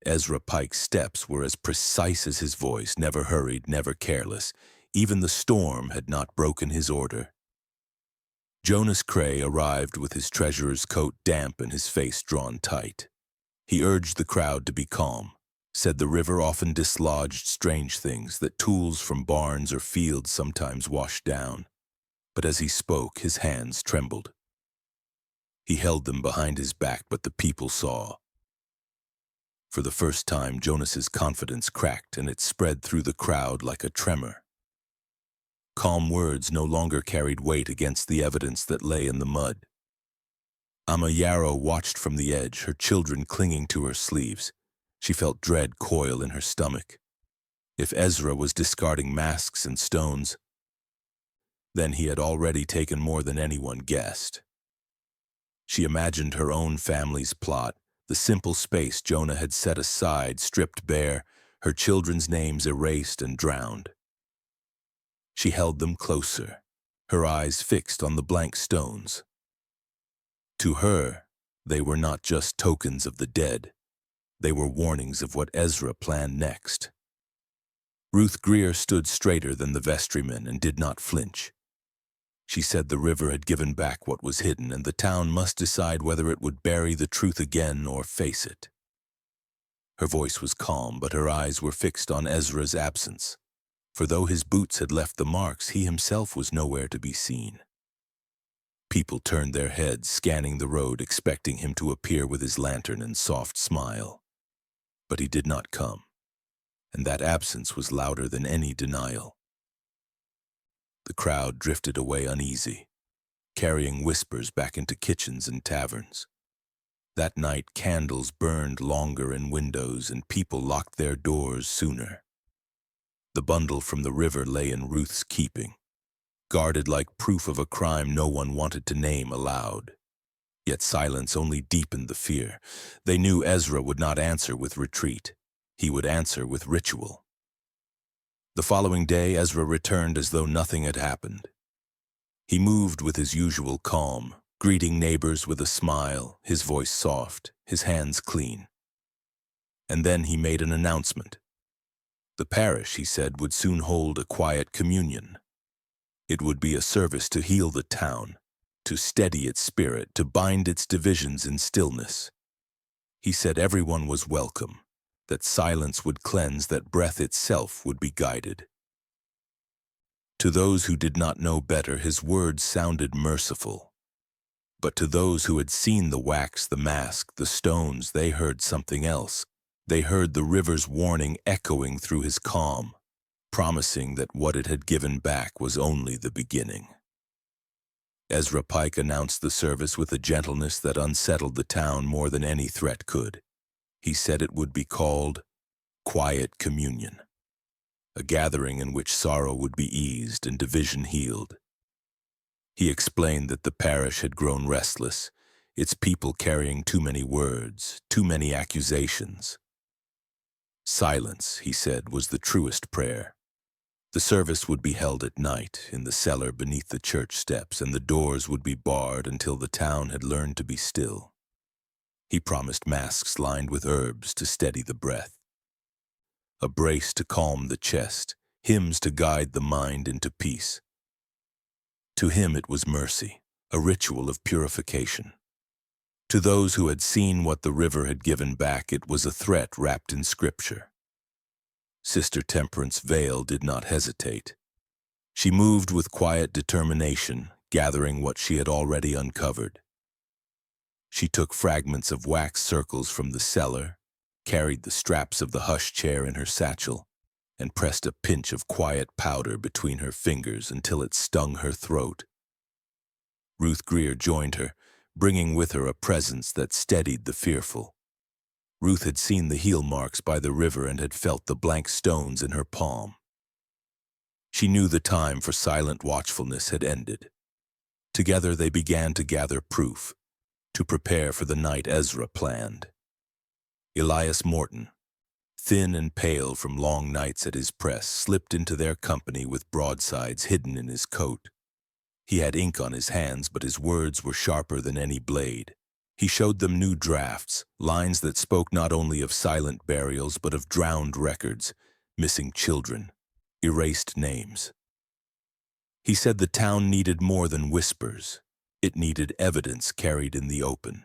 Ezra Pike's steps were as precise as his voice, never hurried, never careless. Even the storm had not broken his order. Jonas Cray arrived with his treasurer's coat damp and his face drawn tight. He urged the crowd to be calm, said the river often dislodged strange things, that tools from barns or fields sometimes washed down. But as he spoke, his hands trembled. He held them behind his back, but the people saw. For the first time, Jonas's confidence cracked, and it spread through the crowd like a tremor. Calm words no longer carried weight against the evidence that lay in the mud. Yarrow watched from the edge, her children clinging to her sleeves. She felt dread coil in her stomach. If Ezra was discarding masks and stones, then he had already taken more than anyone guessed. She imagined her own family's plot, the simple space Jonah had set aside, stripped bare, her children's names erased and drowned. She held them closer, her eyes fixed on the blank stones. To her, they were not just tokens of the dead. They were warnings of what Ezra planned next. Ruth Greer stood straighter than the vestrymen and did not flinch. She said the river had given back what was hidden, and the town must decide whether it would bury the truth again or face it. Her voice was calm, but her eyes were fixed on Ezra's absence. For though his boots had left the marks, he himself was nowhere to be seen. People turned their heads, scanning the road, expecting him to appear with his lantern and soft smile. But he did not come, and that absence was louder than any denial. The crowd drifted away uneasy, carrying whispers back into kitchens and taverns. That night, candles burned longer in windows, and people locked their doors sooner. The bundle from the river lay in Ruth's keeping, guarded like proof of a crime no one wanted to name aloud. Yet silence only deepened the fear. They knew Ezra would not answer with retreat. He would answer with ritual. The following day, Ezra returned as though nothing had happened. He moved with his usual calm, greeting neighbors with a smile, his voice soft, his hands clean. And then he made an announcement. The parish, he said, would soon hold a quiet communion. It would be a service to heal the town, to steady its spirit, to bind its divisions in stillness. He said everyone was welcome, that silence would cleanse, that breath itself would be guided. To those who did not know better, his words sounded merciful. But to those who had seen the wax, the mask, the stones, they heard something else. They heard the river's warning echoing through his calm, promising that what it had given back was only the beginning. Ezra Pike announced the service with a gentleness that unsettled the town more than any threat could. He said it would be called Quiet Communion, a gathering in which sorrow would be eased and division healed. He explained that the parish had grown restless. its people carrying too many words, too many accusations. Silence, he said, was the truest prayer. The service would be held at night, in the cellar beneath the church steps, and the doors would be barred until the town had learned to be still. He promised masks lined with herbs to steady the breath, a brace to calm the chest, hymns to guide the mind into peace. To him it was mercy, a ritual of purification. To those who had seen what the river had given back, it was a threat wrapped in scripture. Sister Temperance Vale did not hesitate. She moved with quiet determination, gathering what she had already uncovered. She took fragments of wax circles from the cellar, carried the straps of the hush chair in her satchel, and pressed a pinch of quiet powder between her fingers until it stung her throat. Ruth Greer joined her, bringing with her a presence that steadied the fearful. Ruth had seen the heel marks by the river and had felt the blank stones in her palm. She knew the time for silent watchfulness had ended. Together they began to gather proof, to prepare for the night Ezra planned. Elias Morton, thin and pale from long nights at his press, slipped into their company with broadsides hidden in his coat. He had ink on his hands, but his words were sharper than any blade. He showed them new drafts, lines that spoke not only of silent burials, but of drowned records, missing children, erased names. He said the town needed more than whispers. It needed evidence carried in the open.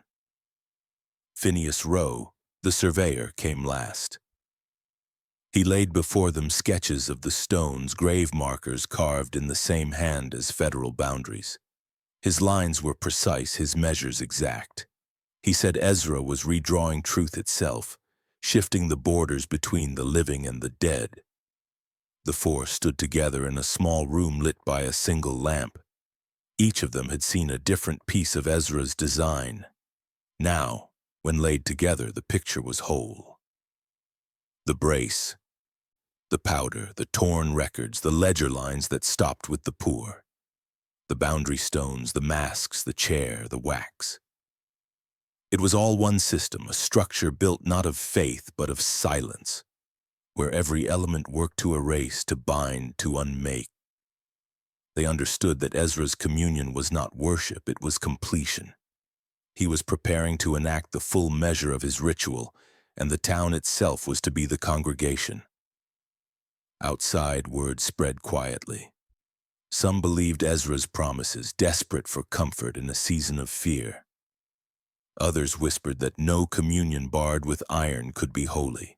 Phineas Rowe, the surveyor, came last. He laid before them sketches of the stones, grave markers carved in the same hand as federal boundaries. His lines were precise, his measures exact. He said Ezra was redrawing truth itself, shifting the borders between the living and the dead. The four stood together in a small room lit by a single lamp. Each of them had seen a different piece of Ezra's design. Now, when laid together, the picture was whole. The brace, the powder, the torn records, the ledger lines that stopped with the poor, the boundary stones, the masks, the chair, the wax. It was all one system, a structure built not of faith but of silence, where every element worked to erase, to bind, to unmake. They understood that Ezra's communion was not worship, it was completion. He was preparing to enact the full measure of his ritual, and the town itself was to be the congregation. Outside, word spread quietly. Some believed Ezra's promises, desperate for comfort in a season of fear. Others whispered that no communion barred with iron could be holy.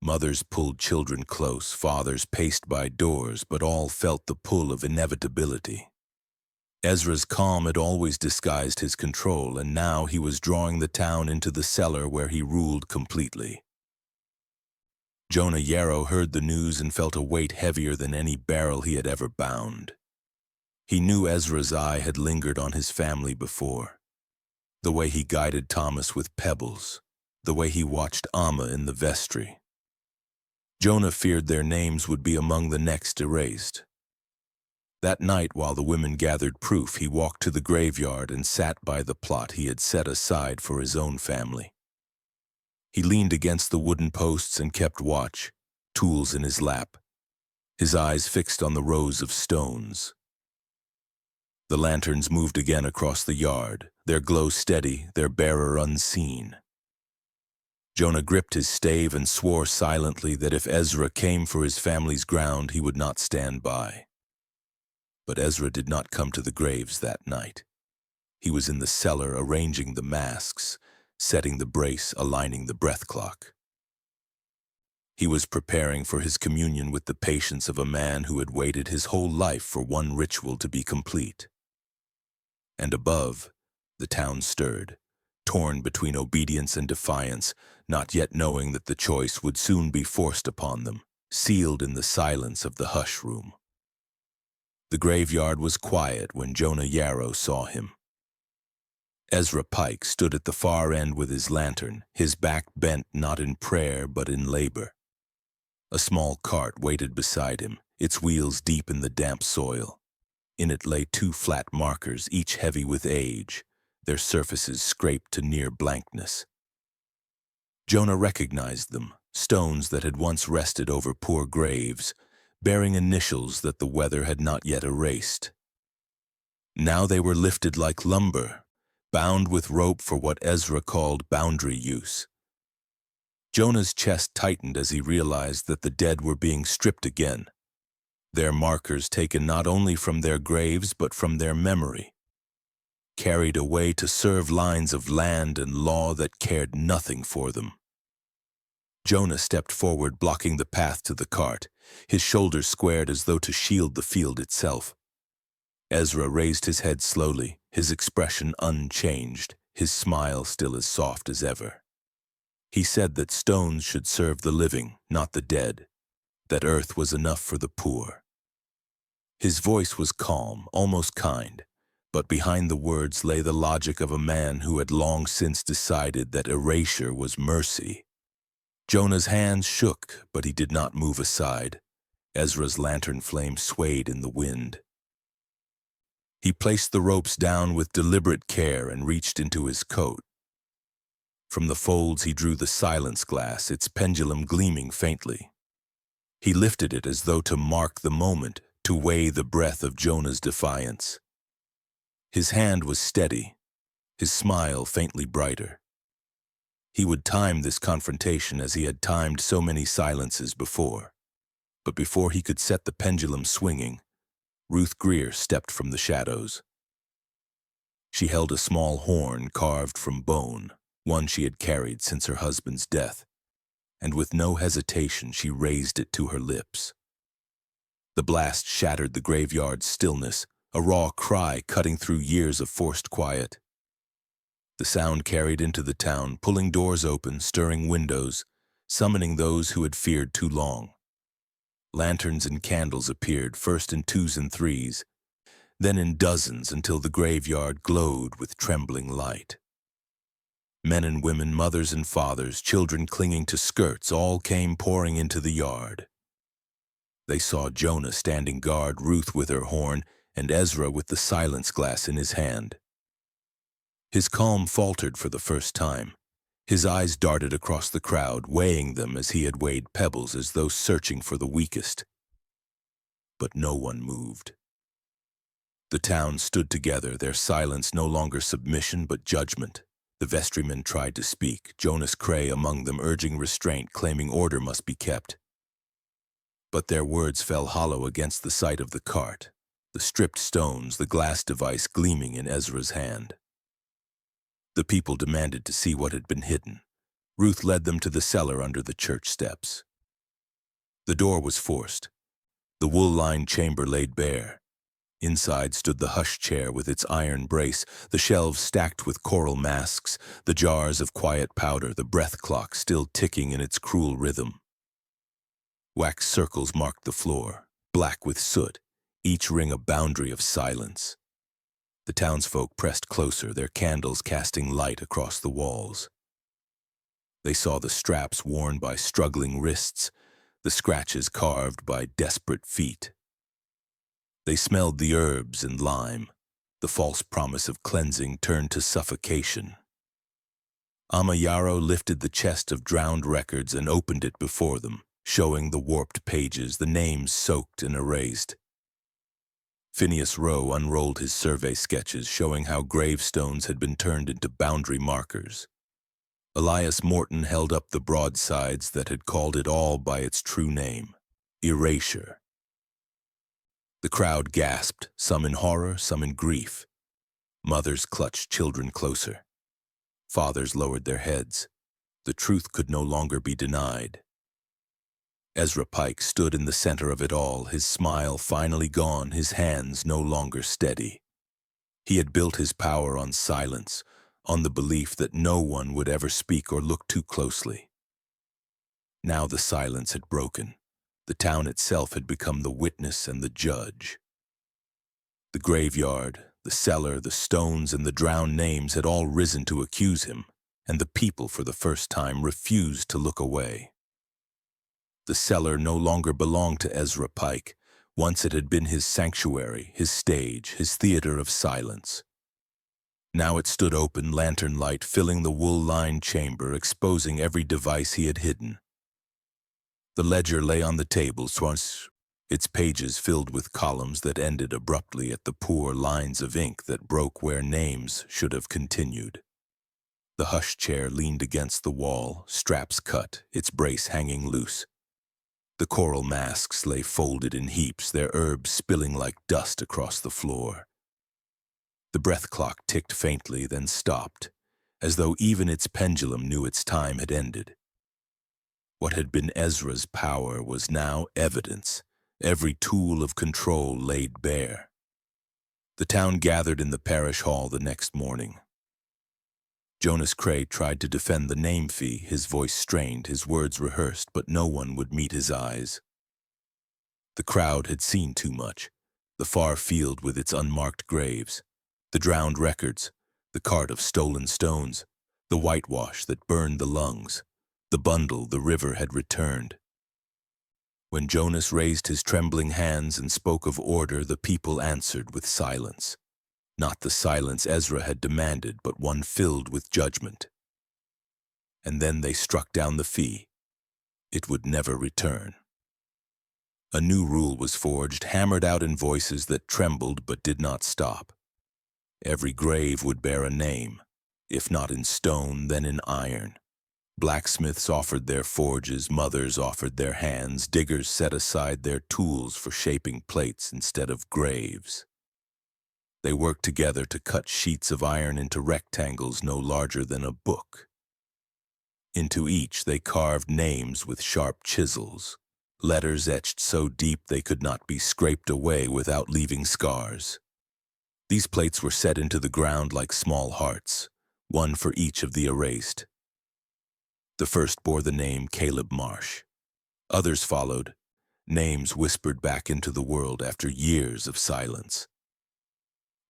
Mothers pulled children close, fathers paced by doors, but all felt the pull of inevitability. Ezra's calm had always disguised his control, and now he was drawing the town into the cellar where he ruled completely. Jonah Yarrow heard the news and felt a weight heavier than any barrel he had ever bound. He knew Ezra's eye had lingered on his family before. The way he guided Thomas with pebbles, the way he watched Amma in the vestry. Jonah feared their names would be among the next erased. That night, while the women gathered proof, he walked to the graveyard and sat by the plot he had set aside for his own family. He leaned against the wooden posts and kept watch, tools in his lap, his eyes fixed on the rows of stones. The lanterns moved again across the yard, their glow steady, their bearer unseen. Jonah gripped his stave and swore silently that if Ezra came for his family's ground, he would not stand by. But Ezra did not come to the graves that night. He was in the cellar arranging the masks, setting the brace, aligning the breath clock. He was preparing for his communion with the patience of a man who had waited his whole life for one ritual to be complete. And above, the town stirred, torn between obedience and defiance, not yet knowing that the choice would soon be forced upon them, sealed in the silence of the hush room. The graveyard was quiet when Jonah Yarrow saw him. Ezra Pike stood at the far end with his lantern, his back bent not in prayer but in labor. A small cart waited beside him, its wheels deep in the damp soil. In it lay two flat markers, each heavy with age, their surfaces scraped to near blankness. Jonah recognized them, stones that had once rested over poor graves, bearing initials that the weather had not yet erased. Now they were lifted like lumber, bound with rope for what Ezra called boundary use. Jonah's chest tightened as he realized that the dead were being stripped again, their markers taken not only from their graves but from their memory, carried away to serve lines of land and law that cared nothing for them. Jonah stepped forward, blocking the path to the cart, his shoulders squared as though to shield the field itself. Ezra raised his head slowly, his expression unchanged, his smile still as soft as ever. He said that stones should serve the living, not the dead, that earth was enough for the poor. His voice was calm, almost kind, but behind the words lay the logic of a man who had long since decided that erasure was mercy. Jonah's hands shook, but he did not move aside. Ezra's lantern flame swayed in the wind. He placed the ropes down with deliberate care and reached into his coat. From the folds he drew the silence glass, its pendulum gleaming faintly. He lifted it as though to mark the moment, to weigh the breath of Jonah's defiance. His hand was steady, his smile faintly brighter. He would time this confrontation as he had timed so many silences before. But before he could set the pendulum swinging, Ruth Greer stepped from the shadows. She held a small horn carved from bone, one she had carried since her husband's death, and with no hesitation she raised it to her lips. The blast shattered the graveyard's stillness, a raw cry cutting through years of forced quiet. The sound carried into the town, pulling doors open, stirring windows, summoning those who had feared too long. Lanterns and candles appeared, first in twos and threes, then in dozens until the graveyard glowed with trembling light. Men and women, mothers and fathers, children clinging to skirts, all came pouring into the yard. They saw Jonah standing guard, Ruth with her horn, and Ezra with the silence glass in his hand. His calm faltered for the first time. His eyes darted across the crowd, weighing them as he had weighed pebbles, as though searching for the weakest. But no one moved. The town stood together, their silence no longer submission but judgment. The vestrymen tried to speak, Jonas Cray among them urging restraint, claiming order must be kept. But their words fell hollow against the sight of the cart, the stripped stones, the glass device gleaming in Ezra's hand. The people demanded to see what had been hidden. Ruth led them to the cellar under the church steps. The door was forced. The wool-lined chamber laid bare. Inside stood the hush chair with its iron brace, the shelves stacked with coral masks, the jars of quiet powder, the breath clock still ticking in its cruel rhythm. Wax circles marked the floor, black with soot, each ring a boundary of silence. The townsfolk pressed closer, their candles casting light across the walls. They saw the straps worn by struggling wrists, the scratches carved by desperate feet. They smelled the herbs and lime, the false promise of cleansing turned to suffocation. Yarrow lifted the chest of drowned records and opened it before them, showing the warped pages, the names soaked and erased. Phineas Rowe unrolled his survey sketches showing how gravestones had been turned into boundary markers. Elias Morton held up the broadsides that had called it all by its true name, erasure. The crowd gasped, some in horror, some in grief. Mothers clutched children closer. Fathers lowered their heads. The truth could no longer be denied. Ezra Pike stood in the center of it all, his smile finally gone, his hands no longer steady. He had built his power on silence, on the belief that no one would ever speak or look too closely. Now the silence had broken. The town itself had become the witness and the judge. The graveyard, the cellar, the stones, and the drowned names had all risen to accuse him, and the people for the first time refused to look away. The cellar no longer belonged to Ezra Pike. Once it had been his sanctuary, his stage, his theater of silence. Now it stood open, lantern light filling the wool-lined chamber, exposing every device he had hidden. The ledger lay on the table, its pages filled with columns that ended abruptly at the poor lines of ink that broke where names should have continued. The hush chair leaned against the wall, straps cut, its brace hanging loose. The coral masks lay folded in heaps, their herbs spilling like dust across the floor. The breath clock ticked faintly, then stopped, as though even its pendulum knew its time had ended. What had been Ezra's power was now evidence, every tool of control laid bare. The town gathered in the parish hall the next morning. Jonas Cray tried to defend the name fee, his voice strained, his words rehearsed, but no one would meet his eyes. The crowd had seen too much, the far field with its unmarked graves, the drowned records, the cart of stolen stones, the whitewash that burned the lungs, the bundle the river had returned. When Jonas raised his trembling hands and spoke of order, the people answered with silence. Not the silence Ezra had demanded, but one filled with judgment. And then they struck down the fee. It would never return. A new rule was forged, hammered out in voices that trembled but did not stop. Every grave would bear a name, if not in stone, then in iron. Blacksmiths offered their forges, mothers offered their hands, diggers set aside their tools for shaping plates instead of graves. They worked together to cut sheets of iron into rectangles no larger than a book. Into each they carved names with sharp chisels, letters etched so deep they could not be scraped away without leaving scars. These plates were set into the ground like small hearts, one for each of the erased. The first bore the name Caleb Marsh. Others followed, names whispered back into the world after years of silence.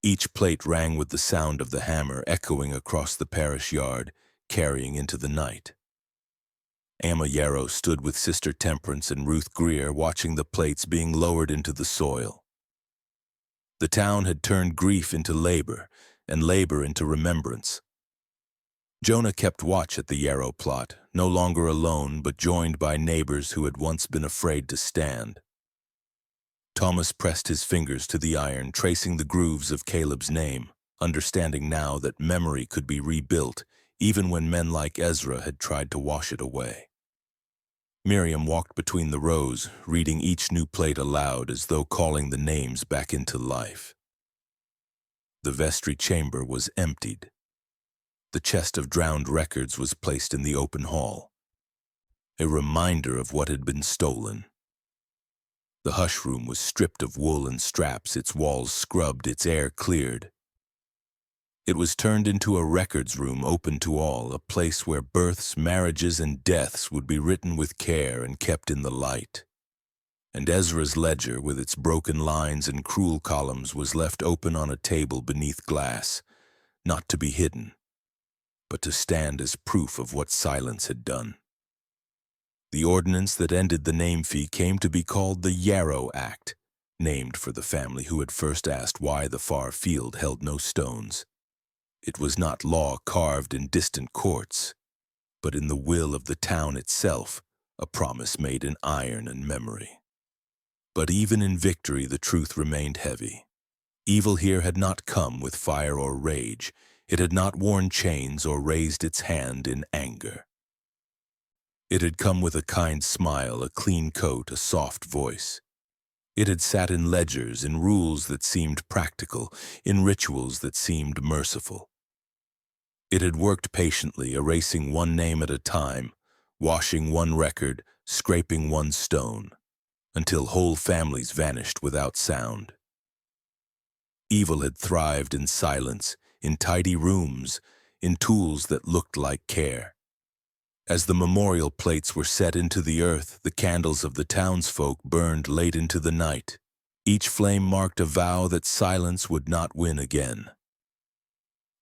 Each plate rang with the sound of the hammer echoing across the parish yard, carrying into the night. Amma Yarrow stood with Sister Temperance and Ruth Greer watching the plates being lowered into the soil. The town had turned grief into labor, and labor into remembrance. Jonah kept watch at the Yarrow plot, no longer alone but joined by neighbors who had once been afraid to stand. Thomas pressed his fingers to the iron, tracing the grooves of Caleb's name, understanding now that memory could be rebuilt, even when men like Ezra had tried to wash it away. Miriam walked between the rows, reading each new plate aloud as though calling the names back into life. The vestry chamber was emptied. The chest of drowned records was placed in the open hall, a reminder of what had been stolen. The hush room was stripped of wool and straps, its walls scrubbed, its air cleared. It was turned into a records room open to all, a place where births, marriages, and deaths would be written with care and kept in the light. And Ezra's ledger, with its broken lines and cruel columns, was left open on a table beneath glass, not to be hidden, but to stand as proof of what silence had done. The ordinance that ended the name fee came to be called the Yarrow Act, named for the family who had first asked why the far field held no stones. It was not law carved in distant courts, but in the will of the town itself, a promise made in iron and memory. But even in victory the truth remained heavy. Evil here had not come with fire or rage. It had not worn chains or raised its hand in anger. It had come with a kind smile, a clean coat, a soft voice. It had sat in ledgers, in rules that seemed practical, in rituals that seemed merciful. It had worked patiently, erasing one name at a time, washing one record, scraping one stone, until whole families vanished without sound. Evil had thrived in silence, in tidy rooms, in tools that looked like care. As the memorial plates were set into the earth, the candles of the townsfolk burned late into the night. Each flame marked a vow that silence would not win again.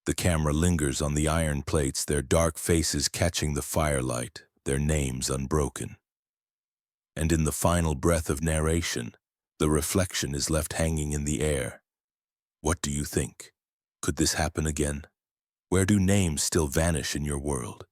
The camera lingers on the iron plates, their dark faces catching the firelight, their names unbroken. And in the final breath of narration, the reflection is left hanging in the air. What do you think? Could this happen again? Where do names still vanish in your world?